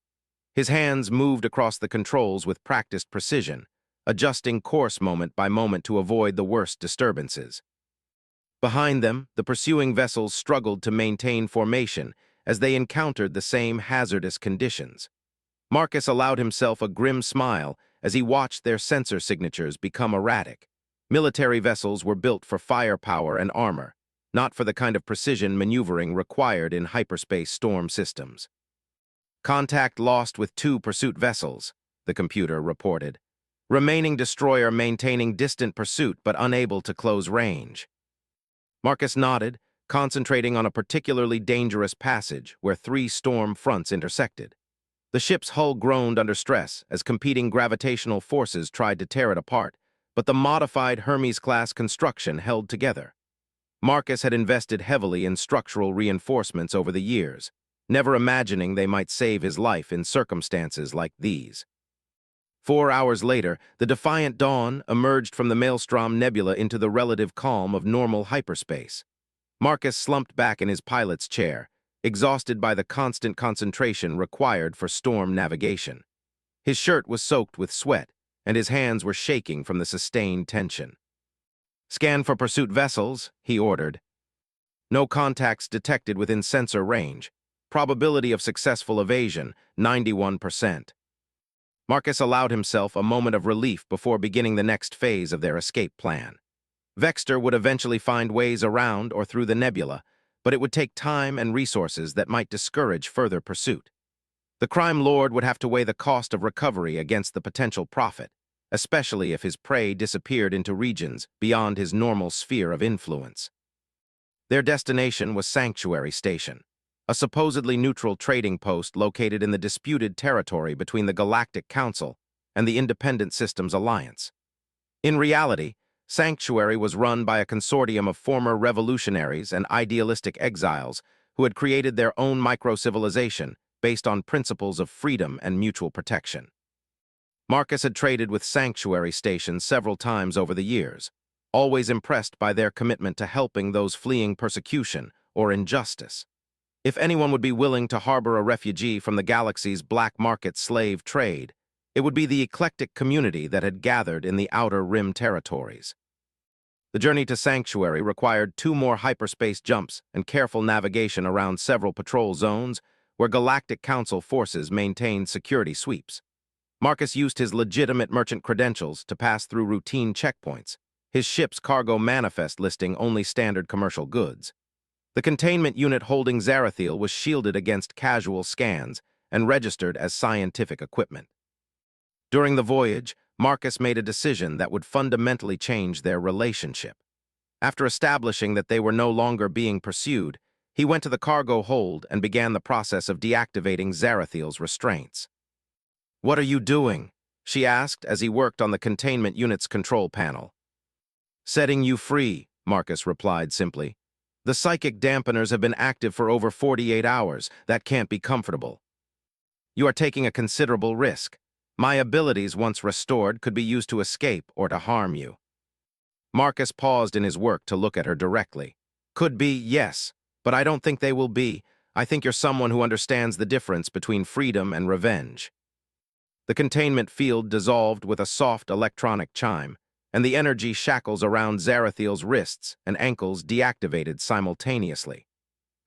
His hands moved across the controls with practiced precision, adjusting course moment by moment to avoid the worst disturbances. Behind them, the pursuing vessels struggled to maintain formation as they encountered the same hazardous conditions. Marcus allowed himself a grim smile as he watched their sensor signatures become erratic. Military vessels were built for firepower and armor, not for the kind of precision maneuvering required in hyperspace storm systems. "Contact lost with 2 pursuit vessels," the computer reported. "Remaining destroyer maintaining distant pursuit but unable to close range." Marcus nodded, concentrating on a particularly dangerous passage where 3 storm fronts intersected. The ship's hull groaned under stress as competing gravitational forces tried to tear it apart, but the modified Hermes-class construction held together. Marcus had invested heavily in structural reinforcements over the years, never imagining they might save his life in circumstances like these. 4 hours later, the Defiant Dawn emerged from the Maelstrom Nebula into the relative calm of normal hyperspace. Marcus slumped back in his pilot's chair, exhausted by the constant concentration required for storm navigation. His shirt was soaked with sweat, and his hands were shaking from the sustained tension. "Scan for pursuit vessels," he ordered. "No contacts detected within sensor range. Probability of successful evasion, 91%. Marcus allowed himself a moment of relief before beginning the next phase of their escape plan. Vexter would eventually find ways around or through the nebula, but it would take time and resources that might discourage further pursuit. The crime lord would have to weigh the cost of recovery against the potential profit, especially if his prey disappeared into regions beyond his normal sphere of influence. Their destination was Sanctuary Station, a supposedly neutral trading post located in the disputed territory between the Galactic Council and the Independent Systems Alliance. In reality, Sanctuary was run by a consortium of former revolutionaries and idealistic exiles who had created their own micro-civilization based on principles of freedom and mutual protection. Marcus had traded with Sanctuary Station several times over the years, always impressed by their commitment to helping those fleeing persecution or injustice. If anyone would be willing to harbor a refugee from the galaxy's black market slave trade, it would be the eclectic community that had gathered in the Outer Rim territories. The journey to Sanctuary required 2 more hyperspace jumps and careful navigation around several patrol zones where Galactic Council forces maintained security sweeps. Marcus used his legitimate merchant credentials to pass through routine checkpoints, his ship's cargo manifest listing only standard commercial goods. The containment unit holding Zarathil was shielded against casual scans and registered as scientific equipment. During the voyage, Marcus made a decision that would fundamentally change their relationship. After establishing that they were no longer being pursued, he went to the cargo hold and began the process of deactivating Zarathil's restraints. "What are you doing?" she asked as he worked on the containment unit's control panel. "Setting you free," Marcus replied simply. "The psychic dampeners have been active for over 48 hours. That can't be comfortable. You are taking a considerable risk. My abilities, once restored, could be used to escape or to harm you." Marcus paused in his work to look at her directly. "Could be, yes, but I don't think they will be. I think you're someone who understands the difference between freedom and revenge." The containment field dissolved with a soft electronic chime, and the energy shackles around Zarathil's wrists and ankles deactivated simultaneously.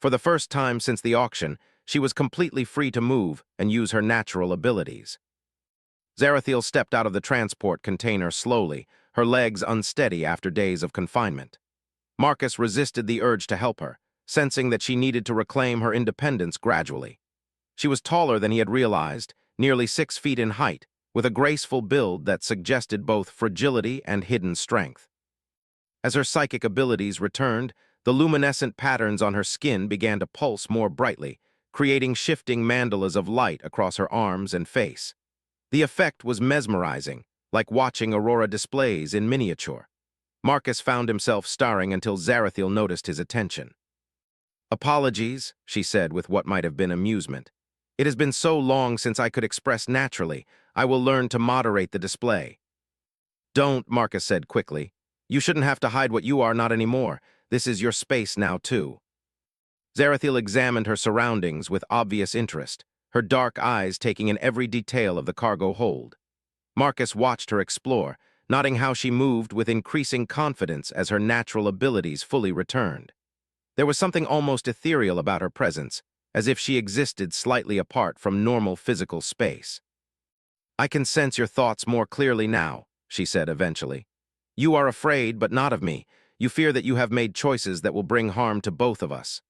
For the first time since the auction, she was completely free to move and use her natural abilities. Zarathil stepped out of the transport container slowly, her legs unsteady after days of confinement. Marcus resisted the urge to help her, sensing that she needed to reclaim her independence gradually. She was taller than he had realized, nearly 6 feet in height, with a graceful build that suggested both fragility and hidden strength. As her psychic abilities returned, the luminescent patterns on her skin began to pulse more brightly, creating shifting mandalas of light across her arms and face. The effect was mesmerizing, like watching aurora displays in miniature. Marcus found himself staring until Zarathil noticed his attention. "Apologies," she said with what might have been amusement. "It has been so long since I could express naturally. I will learn to moderate the display." "Don't," Marcus said quickly. "You shouldn't have to hide what you are, not anymore. This is your space now, too." Zarathil examined her surroundings with obvious interest, her dark eyes taking in every detail of the cargo hold. Marcus watched her explore, noting how she moved with increasing confidence as her natural abilities fully returned. There was something almost ethereal about her presence, as if she existed slightly apart from normal physical space. "I can sense your thoughts more clearly now," she said eventually. "You are afraid, but not of me. You fear that you have made choices that will bring harm to both of us."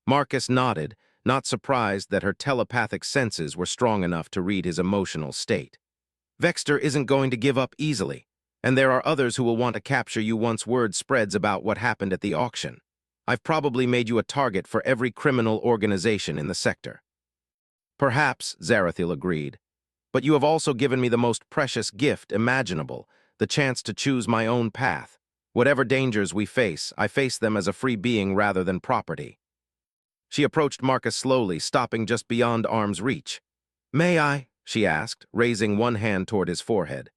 Marcus nodded, not surprised that her telepathic senses were strong enough to read his emotional state. "Vexter isn't going to give up easily, and there are others who will want to capture you once word spreads about what happened at the auction. I've probably made you a target for every criminal organization in the sector." "Perhaps," Zarathil agreed, "but you have also given me the most precious gift imaginable, the chance to choose my own path. Whatever dangers we face, I face them as a free being rather than property." She approached Marcus slowly, stopping just beyond arm's reach. "May I?" she asked, raising one hand toward his forehead.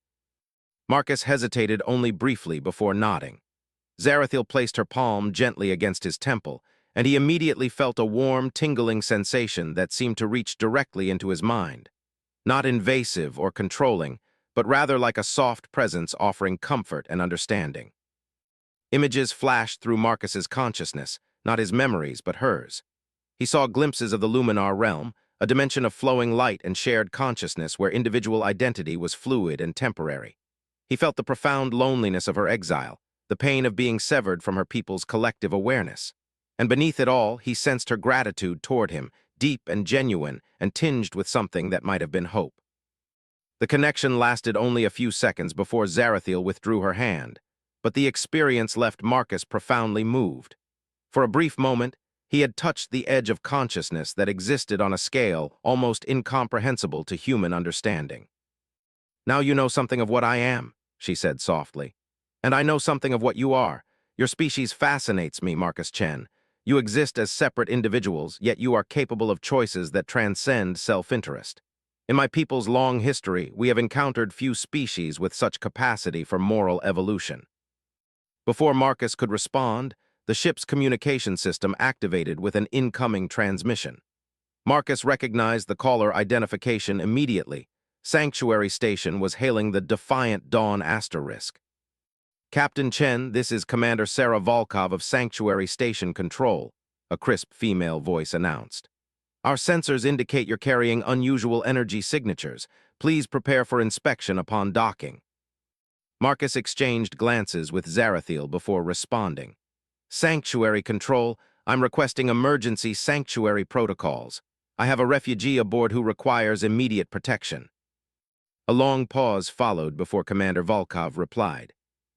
Marcus hesitated only briefly before nodding. Zarathil placed her palm gently against his temple, and he immediately felt a warm, tingling sensation that seemed to reach directly into his mind. Not invasive or controlling, but rather like a soft presence offering comfort and understanding. Images flashed through Marcus's consciousness, not his memories, but hers. He saw glimpses of the Luminar realm, a dimension of flowing light and shared consciousness where individual identity was fluid and temporary. He felt the profound loneliness of her exile, the pain of being severed from her people's collective awareness. And beneath it all, he sensed her gratitude toward him, deep and genuine, and tinged with something that might have been hope. The connection lasted only a few seconds before Zarathil withdrew her hand, but the experience left Marcus profoundly moved. For a brief moment, he had touched the edge of consciousness that existed on a scale almost incomprehensible to human understanding. "Now you know something of what I am," she said softly. "And I know something of what you are. Your species fascinates me, Marcus Chen. You exist as separate individuals, yet you are capable of choices that transcend self-interest. In my people's long history, we have encountered few species with such capacity for moral evolution." Before Marcus could respond, the ship's communication system activated with an incoming transmission. Marcus recognized the caller identification immediately. Sanctuary Station was hailing the Defiant Dawn asterisk. "Captain Chen, this is Commander Sarah Volkov of Sanctuary Station Control," a crisp female voice announced. "Our sensors indicate you're carrying unusual energy signatures. Please prepare for inspection upon docking." Marcus exchanged glances with Zarathil before responding. "Sanctuary Control, I'm requesting emergency sanctuary protocols. I have a refugee aboard who requires immediate protection." A long pause followed before Commander Volkov replied.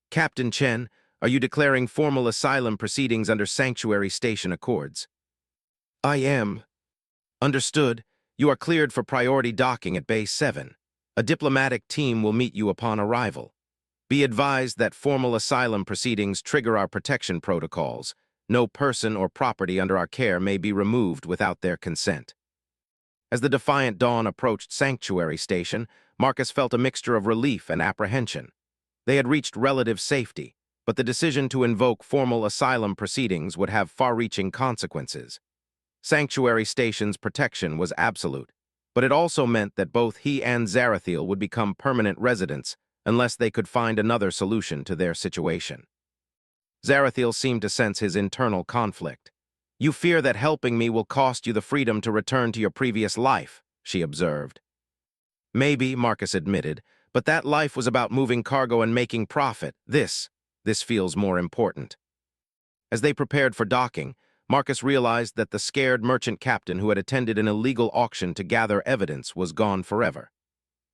"Captain Chen, Are you declaring formal asylum proceedings under Sanctuary Station Accords? I am. Understood. You are cleared for priority docking at Bay 7. A diplomatic team will meet you upon arrival. Be advised that formal asylum proceedings trigger our protection protocols. No person or property under our care may be removed without their consent. As the defiant dawn approached Sanctuary Station, Marcus felt a mixture of relief and apprehension. They had reached relative safety, but the decision to invoke formal asylum proceedings would have far-reaching consequences. Sanctuary Station's protection was absolute, but it also meant that both he and Zarathil would become permanent residents unless they could find another solution to their situation. Zarathil seemed to sense his internal conflict. You fear that helping me will cost you the freedom to return to your previous life, she observed. Maybe, Marcus admitted, but that life was about moving cargo and making profit. This feels more important. As they prepared for docking, Marcus realized that the scared merchant captain who had attended an illegal auction to gather evidence was gone forever.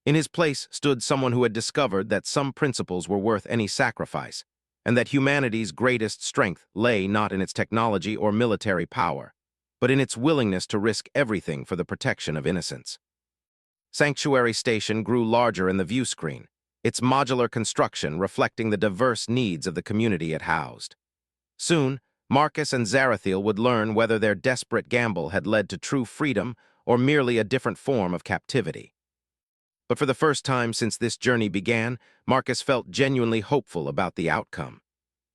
In his place stood someone who had discovered that some principles were worth any sacrifice, and that humanity's greatest strength lay not in its technology or military power, but in its willingness to risk everything for the protection of innocence. Sanctuary Station grew larger in the view screen, its modular construction reflecting the diverse needs of the community it housed. Soon, Marcus and Zarathil would learn whether their desperate gamble had led to true freedom or merely a different form of captivity. But for the first time since this journey began, Marcus felt genuinely hopeful about the outcome.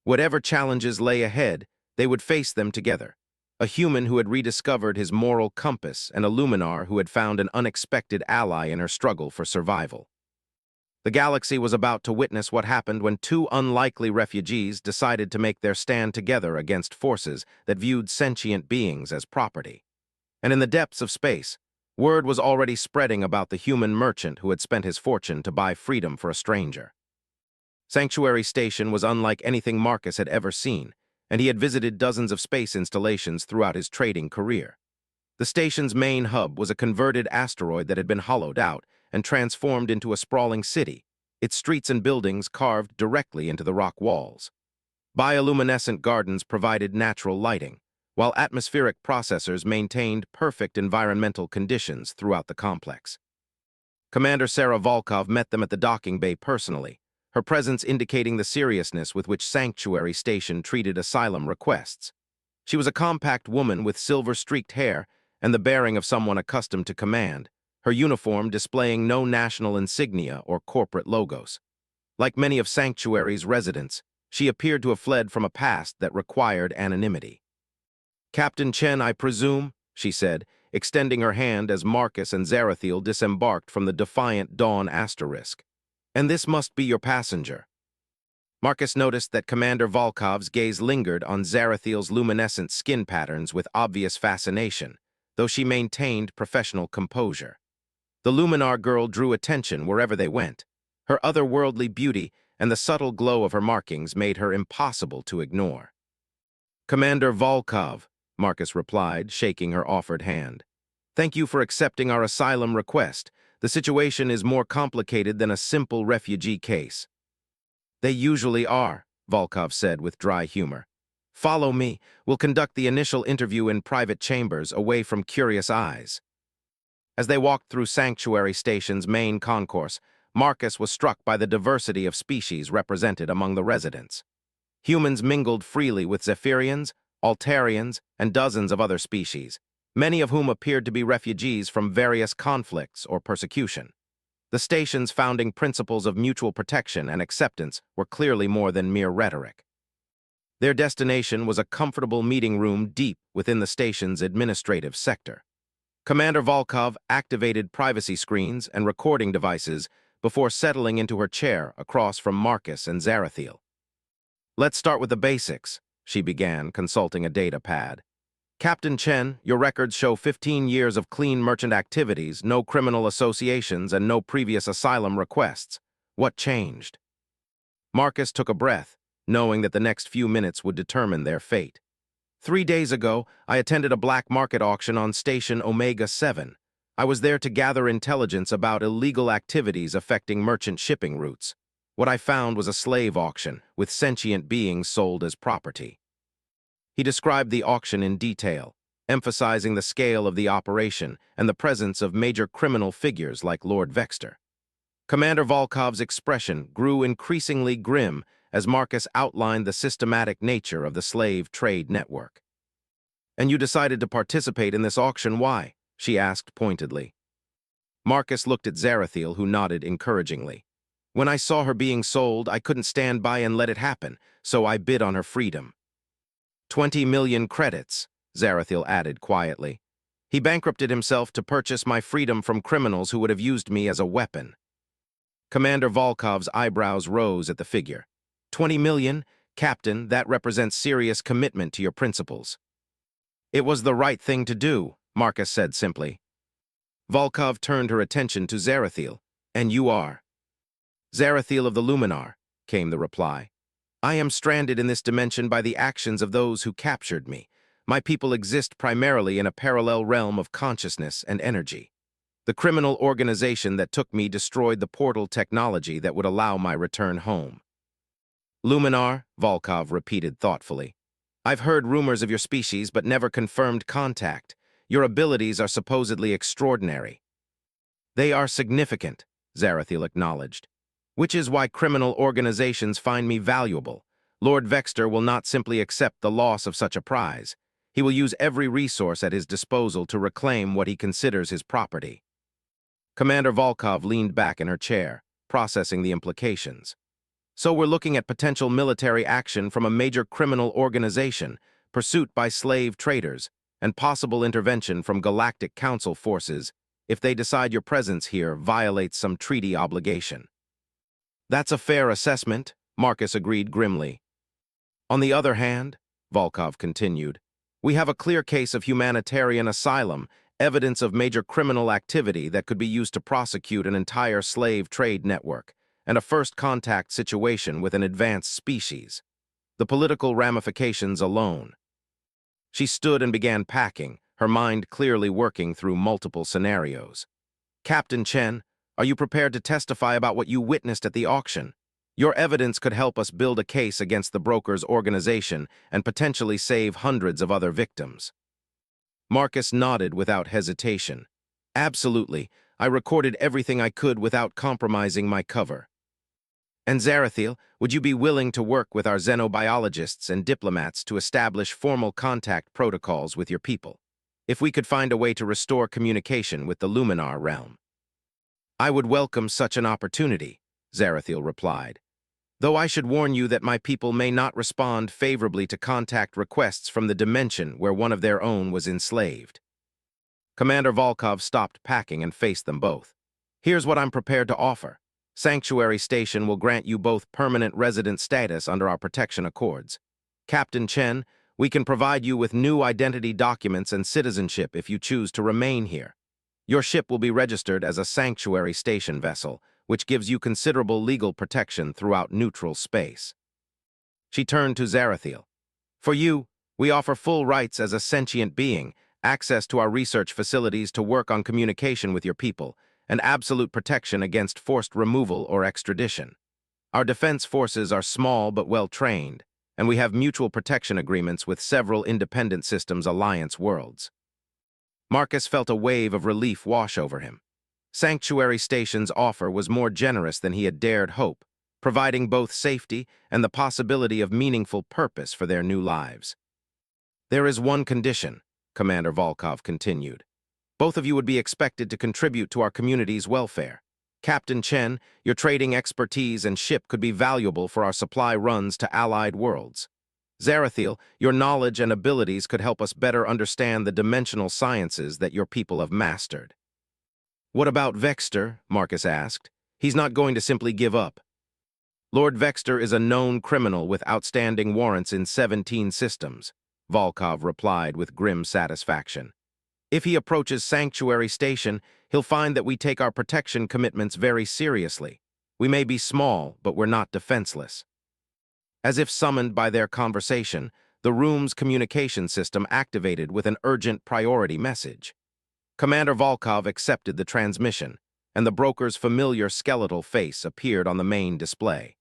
Whatever challenges lay ahead, they would face them together. A human who had rediscovered his moral compass and a Luminar who had found an unexpected ally in her struggle for survival. The galaxy was about to witness what happened when two unlikely refugees decided to make their stand together against forces that viewed sentient beings as property. And in the depths of space, word was already spreading about the human merchant who had spent his fortune to buy freedom for a stranger. Sanctuary Station was unlike anything Marcus had ever seen, and he had visited dozens of space installations throughout his trading career. The station's main hub was a converted asteroid that had been hollowed out and transformed into a sprawling city, its streets and buildings carved directly into the rock walls. Bioluminescent gardens provided natural lighting, while atmospheric processors maintained perfect environmental conditions throughout the complex. Commander Sarah Volkov met them at the docking bay personally, her presence indicating the seriousness with which Sanctuary Station treated asylum requests. She was a compact woman with silver-streaked hair and the bearing of someone accustomed to command, her uniform displaying no national insignia or corporate logos. Like many of Sanctuary's residents, she appeared to have fled from a past that required anonymity. Captain Chen, I presume, she said, extending her hand as Marcus and Zarathil disembarked from the Defiant Dawn asterisk. And this must be your passenger. Marcus noticed that Commander Volkov's gaze lingered on Zarathil's luminescent skin patterns with obvious fascination, though she maintained professional composure. The Luminar girl drew attention wherever they went. Her otherworldly beauty and the subtle glow of her markings made her impossible to ignore. Commander Volkov, Marcus replied, shaking her offered hand. Thank you for accepting our asylum request. The situation is more complicated than a simple refugee case. They usually are, Volkov said with dry humor. Follow me. We'll conduct the initial interview in private chambers away from curious eyes. As they walked through Sanctuary Station's main concourse, Marcus was struck by the diversity of species represented among the residents. Humans mingled freely with Zephyrians, Altarians, and dozens of other species, many of whom appeared to be refugees from various conflicts or persecution. The station's founding principles of mutual protection and acceptance were clearly more than mere rhetoric. Their destination was a comfortable meeting room deep within the station's administrative sector. Commander Volkov activated privacy screens and recording devices before settling into her chair across from Marcus and Zarathil. Let's start with the basics, she began, consulting a data pad. Captain Chen, your records show 15 years of clean merchant activities, no criminal associations, and no previous asylum requests. What changed? Marcus took a breath, knowing that the next few minutes would determine their fate. 3 days ago, I attended a black market auction on Station Omega 7. I was there to gather intelligence about illegal activities affecting merchant shipping routes. What I found was a slave auction, with sentient beings sold as property. He described the auction in detail, emphasizing the scale of the operation and the presence of major criminal figures like Lord Vexter. Commander Volkov's expression grew increasingly grim as Marcus outlined the systematic nature of the slave trade network. "And you decided to participate in this auction, why?" she asked pointedly. Marcus looked at Zarathil, who nodded encouragingly. "When I saw her being sold, I couldn't stand by and let it happen, so I bid on her freedom." 20 million credits, Zarathil added quietly. "He bankrupted himself to purchase my freedom from criminals who would have used me as a weapon." Commander Volkov's eyebrows rose at the figure. 20 million? Captain, that represents serious commitment to your principles. "It was the right thing to do," Marcus said simply. Volkov turned her attention to Zarathil. "And you are?" "Zarathil of the Luminar," came the reply. "I am stranded in this dimension by the actions of those who captured me. My people exist primarily in a parallel realm of consciousness and energy. The criminal organization that took me destroyed the portal technology that would allow my return home." "Luminar," Volkov repeated thoughtfully. "I've heard rumors of your species but never confirmed contact. Your abilities are supposedly extraordinary." "They are significant," Zarathil acknowledged. "Which is why criminal organizations find me valuable. Lord Vexter will not simply accept the loss of such a prize. He will use every resource at his disposal to reclaim what he considers his property." Commander Volkov leaned back in her chair, processing the implications. "So we're looking at potential military action from a major criminal organization, pursuit by slave traders, and possible intervention from Galactic Council forces if they decide your presence here violates some treaty obligation." "That's a fair assessment," Marcus agreed grimly. "On the other hand," Volkov continued, "we have a clear case of humanitarian asylum, evidence of major criminal activity that could be used to prosecute an entire slave trade network, and a first contact situation with an advanced species. The political ramifications alone." She stood and began packing, her mind clearly working through multiple scenarios. "Captain Chen, are you prepared to testify about what you witnessed at the auction? Your evidence could help us build a case against the broker's organization and potentially save hundreds of other victims." Marcus nodded without hesitation. "Absolutely. I recorded everything I could without compromising my cover." "And Zarathil, would you be willing to work with our xenobiologists and diplomats to establish formal contact protocols with your people, if we could find a way to restore communication with the Luminar realm?" "I would welcome such an opportunity," Zarathil replied, "though I should warn you that my people may not respond favorably to contact requests from the dimension where one of their own was enslaved." Commander Volkov stopped packing and faced them both. "Here's what I'm prepared to offer. Sanctuary Station will grant you both permanent resident status under our protection accords. Captain Chen, we can provide you with new identity documents and citizenship if you choose to remain here. Your ship will be registered as a Sanctuary Station vessel, which gives you considerable legal protection throughout neutral space." She turned to Zarathil. "For you, we offer full rights as a sentient being, access to our research facilities to work on communication with your people, and absolute protection against forced removal or extradition. Our defense forces are small but well-trained, and we have mutual protection agreements with several Independent Systems Alliance worlds." Marcus felt a wave of relief wash over him. Sanctuary Station's offer was more generous than he had dared hope, providing both safety and the possibility of meaningful purpose for their new lives. "There is one condition," Commander Volkov continued. "Both of you would be expected to contribute to our community's welfare. Captain Chen, your trading expertise and ship could be valuable for our supply runs to allied worlds. Zarathil, your knowledge and abilities could help us better understand the dimensional sciences that your people have mastered." "What about Vexter?" Marcus asked. "He's not going to simply give up." "Lord Vexter is a known criminal with outstanding warrants in 17 systems," Volkov replied with grim satisfaction. "If he approaches Sanctuary Station, he'll find that we take our protection commitments very seriously. We may be small, but we're not defenseless." As if summoned by their conversation, the room's communication system activated with an urgent priority message. Commander Volkov accepted the transmission, and the broker's familiar skeletal face appeared on the main display.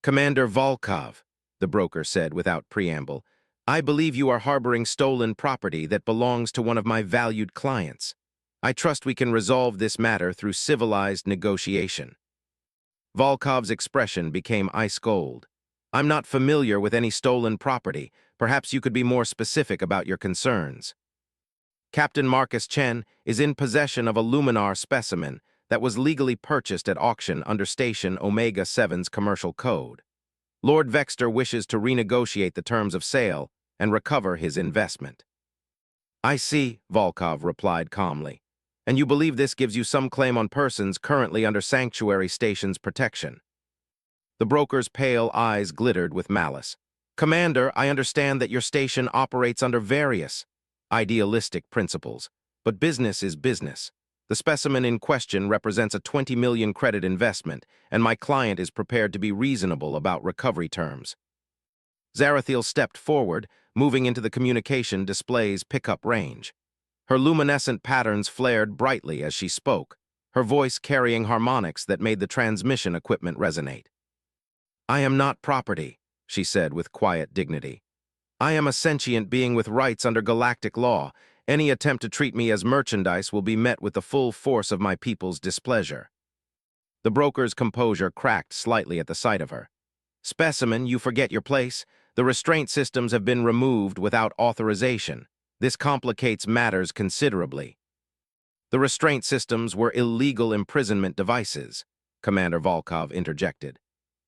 "Commander Volkov," the broker said without preamble, "I believe you are harboring stolen property that belongs to one of my valued clients. I trust we can resolve this matter through civilized negotiation." Volkov's expression became ice cold. "I'm not familiar with any stolen property. Perhaps you could be more specific about your concerns." "Captain Marcus Chen is in possession of a Luminar specimen that was legally purchased at auction under Station Omega-7's commercial code. Lord Vexter wishes to renegotiate the terms of sale and recover his investment." "I see," Volkov replied calmly. "And you believe this gives you some claim on persons currently under Sanctuary Station's protection?" The broker's pale eyes glittered with malice. "Commander, I understand that your station operates under various idealistic principles, but business is business. The specimen in question represents a 20 million credit investment, and my client is prepared to be reasonable about recovery terms." Zarathil stepped forward, moving into the communication display's pickup range. Her luminescent patterns flared brightly as she spoke, her voice carrying harmonics that made the transmission equipment resonate. "I am not property," she said with quiet dignity. "I am a sentient being with rights under galactic law. Any attempt to treat me as merchandise will be met with the full force of my people's displeasure." The broker's composure cracked slightly at the sight of her. "Specimen, you forget your place. The restraint systems have been removed without authorization. This complicates matters considerably." "The restraint systems were illegal imprisonment devices," Commander Volkov interjected.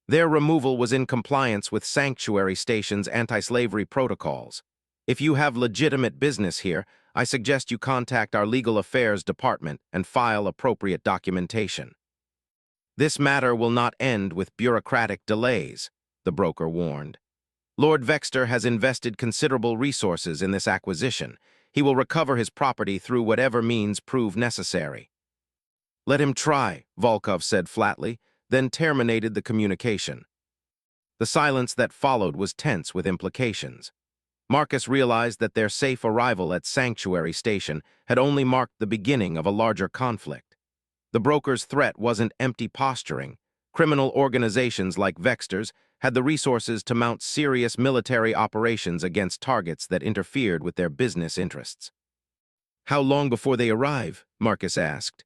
"Their removal was in compliance with Sanctuary Station's anti-slavery protocols. If you have legitimate business here, I suggest you contact our Legal Affairs Department and file appropriate documentation." "This matter will not end with bureaucratic delays," the broker warned. "Lord Vexter has invested considerable resources in this acquisition. He will recover his property through whatever means prove necessary." "Let him try," Volkov said flatly, then terminated the communication. The silence that followed was tense with implications. Marcus realized that their safe arrival at Sanctuary Station had only marked the beginning of a larger conflict. The broker's threat wasn't empty posturing. Criminal organizations like Vexter's had the resources to mount serious military operations against targets that interfered with their business interests. "How long before they arrive?" Marcus asked.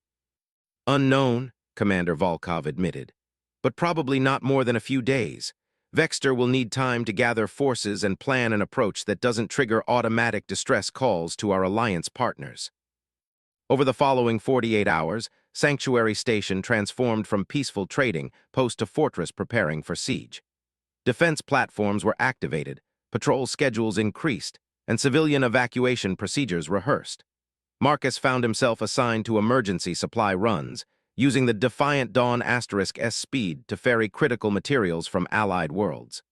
"Unknown," Commander Volkov admitted, "but probably not more than a few days. Vexter will need time to gather forces and plan an approach that doesn't trigger automatic distress calls to our alliance partners." Over the following 48 hours, Sanctuary Station transformed from peaceful trading post to fortress preparing for siege. Defense platforms were activated, patrol schedules increased, and civilian evacuation procedures rehearsed. Marcus found himself assigned to emergency supply runs, using the Defiant Dawn *S speed to ferry critical materials from allied worlds.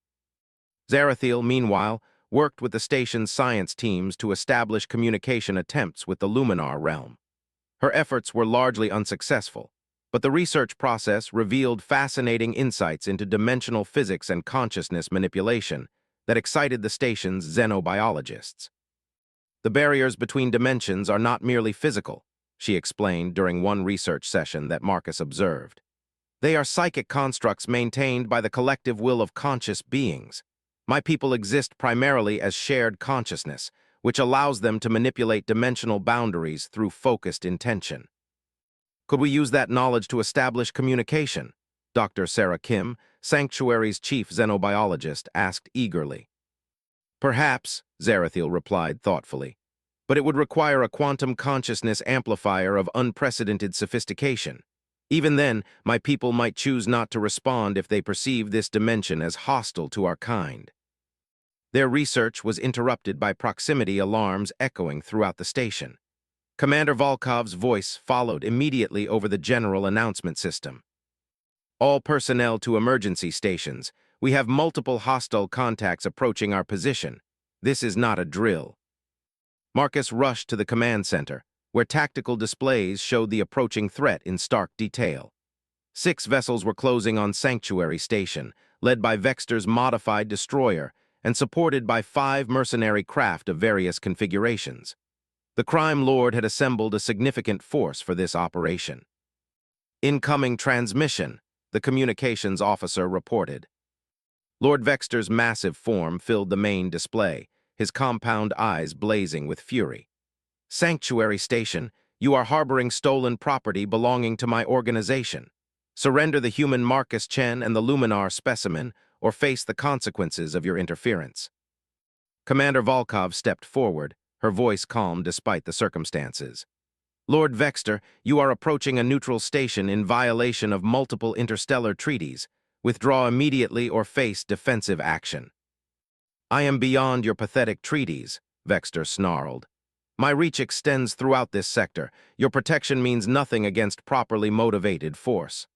Zarathil, meanwhile, worked with the station's science teams to establish communication attempts with the Luminar realm. Her efforts were largely unsuccessful, but the research process revealed fascinating insights into dimensional physics and consciousness manipulation that excited the station's xenobiologists. "The barriers between dimensions are not merely physical," she explained during one research session that Marcus observed. "They are psychic constructs maintained by the collective will of conscious beings. My people exist primarily as shared consciousness, which allows them to manipulate dimensional boundaries through focused intention." "Could we use that knowledge to establish communication?" Dr. Sarah Kim, Sanctuary's chief xenobiologist, asked eagerly. "Perhaps," Zarathil replied thoughtfully, "but it would require a quantum consciousness amplifier of unprecedented sophistication. Even then, my people might choose not to respond if they perceive this dimension as hostile to our kind." Their research was interrupted by proximity alarms echoing throughout the station. Commander Volkov's voice followed immediately over the general announcement system. "All personnel to emergency stations. We have multiple hostile contacts approaching our position. This is not a drill." Marcus rushed to the command center, where tactical displays showed the approaching threat in stark detail. 6 vessels were closing on Sanctuary Station, led by Vexter's modified destroyer, and supported by 5 mercenary craft of various configurations. The crime lord had assembled a significant force for this operation. Incoming transmission, the communications officer reported. Lord Vexter's massive form filled the main display, his compound eyes blazing with fury. Sanctuary Station, you are harboring stolen property belonging to my organization. Surrender the human Marcus Chen and the Luminar specimen, or face the consequences of your interference. Commander Volkov stepped forward, her voice calm despite the circumstances. Lord Vexter, you are approaching a neutral station in violation of multiple interstellar treaties. Withdraw immediately or face defensive action. I am beyond your pathetic treaties, Vexter snarled. My reach extends throughout this sector. Your protection means nothing against properly motivated force.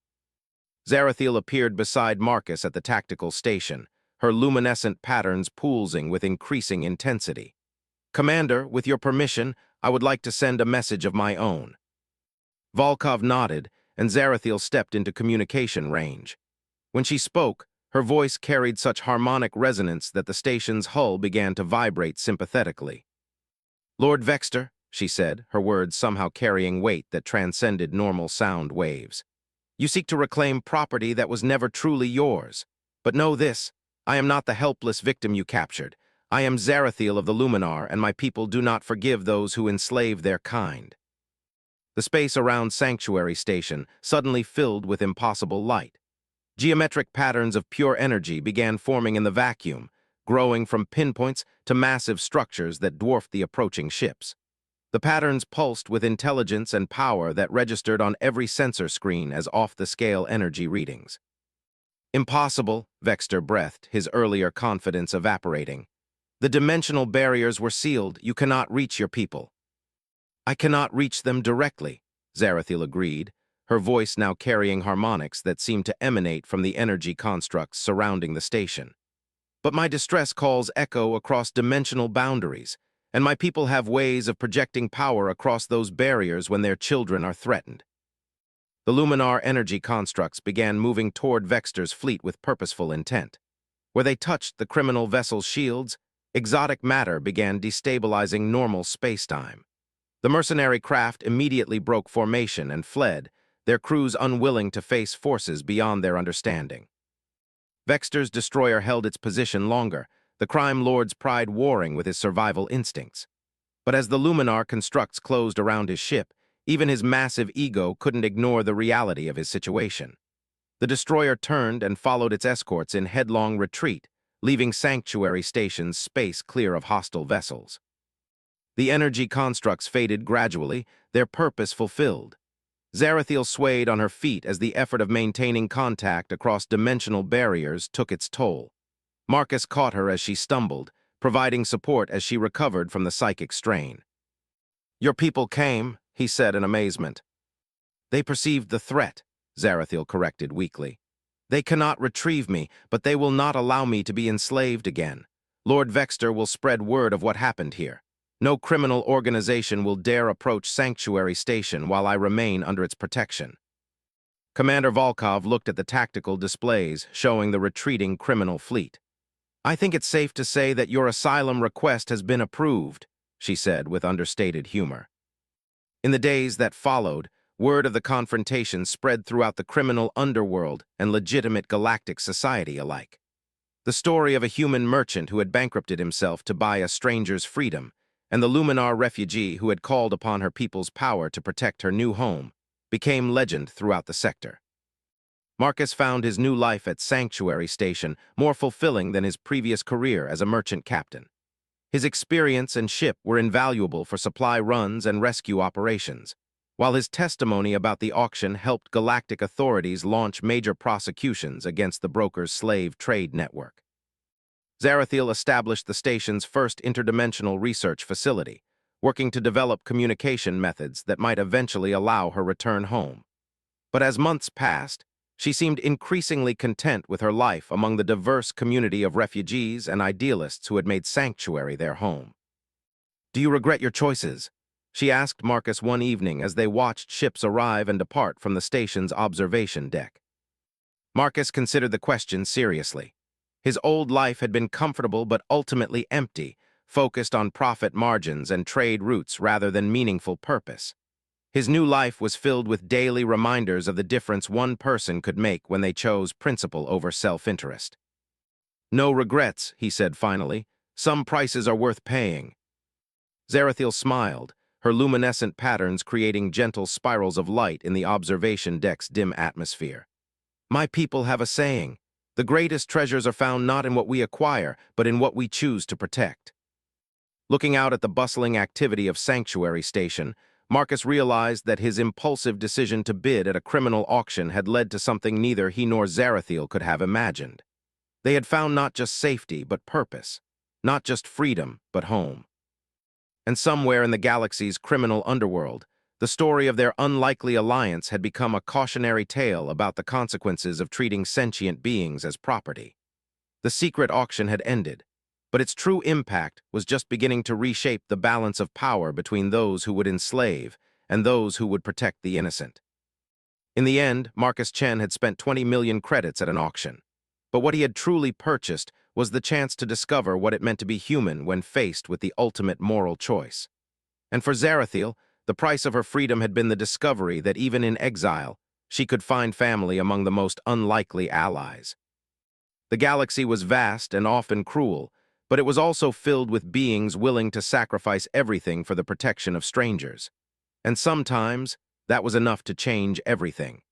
Zarathil appeared beside Marcus at the tactical station, her luminescent patterns pulsing with increasing intensity. Commander, with your permission, I would like to send a message of my own. Volkov nodded, and Zarathil stepped into communication range. When she spoke, her voice carried such harmonic resonance that the station's hull began to vibrate sympathetically. Lord Vexter, she said, her words somehow carrying weight that transcended normal sound waves. You seek to reclaim property that was never truly yours. But know this, I am not the helpless victim you captured. I am Zarathil of the Luminar, and my people do not forgive those who enslave their kind. The space around Sanctuary Station suddenly filled with impossible light. Geometric patterns of pure energy began forming in the vacuum, growing from pinpoints to massive structures that dwarfed the approaching ships. The patterns pulsed with intelligence and power that registered on every sensor screen as off-the-scale energy readings. Impossible, Vexter breathed, his earlier confidence evaporating. The dimensional barriers were sealed. You cannot reach your people. I cannot reach them directly, Zarathil agreed, her voice now carrying harmonics that seemed to emanate from the energy constructs surrounding the station. But my distress calls echo across dimensional boundaries, and my people have ways of projecting power across those barriers when their children are threatened. The Luminar energy constructs began moving toward Vexter's fleet with purposeful intent. Where they touched the criminal vessel's shields, exotic matter began destabilizing normal spacetime. The mercenary craft immediately broke formation and fled, their crews unwilling to face forces beyond their understanding. Vexter's destroyer held its position longer, the crime lord's pride warring with his survival instincts. But as the Luminar constructs closed around his ship, even his massive ego couldn't ignore the reality of his situation. The destroyer turned and followed its escorts in headlong retreat, leaving Sanctuary Station's space clear of hostile vessels. The energy constructs faded gradually, their purpose fulfilled. Zarathil swayed on her feet as the effort of maintaining contact across dimensional barriers took its toll. Marcus caught her as she stumbled, providing support as she recovered from the psychic strain. Your people came, he said in amazement. They perceived the threat, Zarathil corrected weakly. They cannot retrieve me, but they will not allow me to be enslaved again. Lord Vexter will spread word of what happened here. No criminal organization will dare approach Sanctuary Station while I remain under its protection. Commander Volkov looked at the tactical displays showing the retreating criminal fleet. I think it's safe to say that your asylum request has been approved, she said with understated humor. In the days that followed, word of the confrontation spread throughout the criminal underworld and legitimate galactic society alike. The story of a human merchant who had bankrupted himself to buy a stranger's freedom, and the Luminar refugee who had called upon her people's power to protect her new home, became legend throughout the sector. Marcus found his new life at Sanctuary Station more fulfilling than his previous career as a merchant captain. His experience and ship were invaluable for supply runs and rescue operations, while his testimony about the auction helped galactic authorities launch major prosecutions against the broker's slave trade network. Zarathil established the station's first interdimensional research facility, working to develop communication methods that might eventually allow her return home. But as months passed, she seemed increasingly content with her life among the diverse community of refugees and idealists who had made Sanctuary their home. Do you regret your choices? She asked Marcus one evening as they watched ships arrive and depart from the station's observation deck. Marcus considered the question seriously. His old life had been comfortable but ultimately empty, focused on profit margins and trade routes rather than meaningful purpose. His new life was filled with daily reminders of the difference one person could make when they chose principle over self-interest. "No regrets," he said finally. "Some prices are worth paying." Zarathil smiled, her luminescent patterns creating gentle spirals of light in the observation deck's dim atmosphere. "My people have a saying, the greatest treasures are found not in what we acquire, but in what we choose to protect." Looking out at the bustling activity of Sanctuary Station, Marcus realized that his impulsive decision to bid at a criminal auction had led to something neither he nor Zarathil could have imagined. They had found not just safety, but purpose, not just freedom, but home. And somewhere in the galaxy's criminal underworld, the story of their unlikely alliance had become a cautionary tale about the consequences of treating sentient beings as property. The secret auction had ended, but its true impact was just beginning to reshape the balance of power between those who would enslave and those who would protect the innocent. In the end, Marcus Chen had spent 20 million credits at an auction. But what he had truly purchased was the chance to discover what it meant to be human when faced with the ultimate moral choice. And for Zarathil, the price of her freedom had been the discovery that even in exile, she could find family among the most unlikely allies. The galaxy was vast and often cruel, but it was also filled with beings willing to sacrifice everything for the protection of strangers. And sometimes, that was enough to change everything.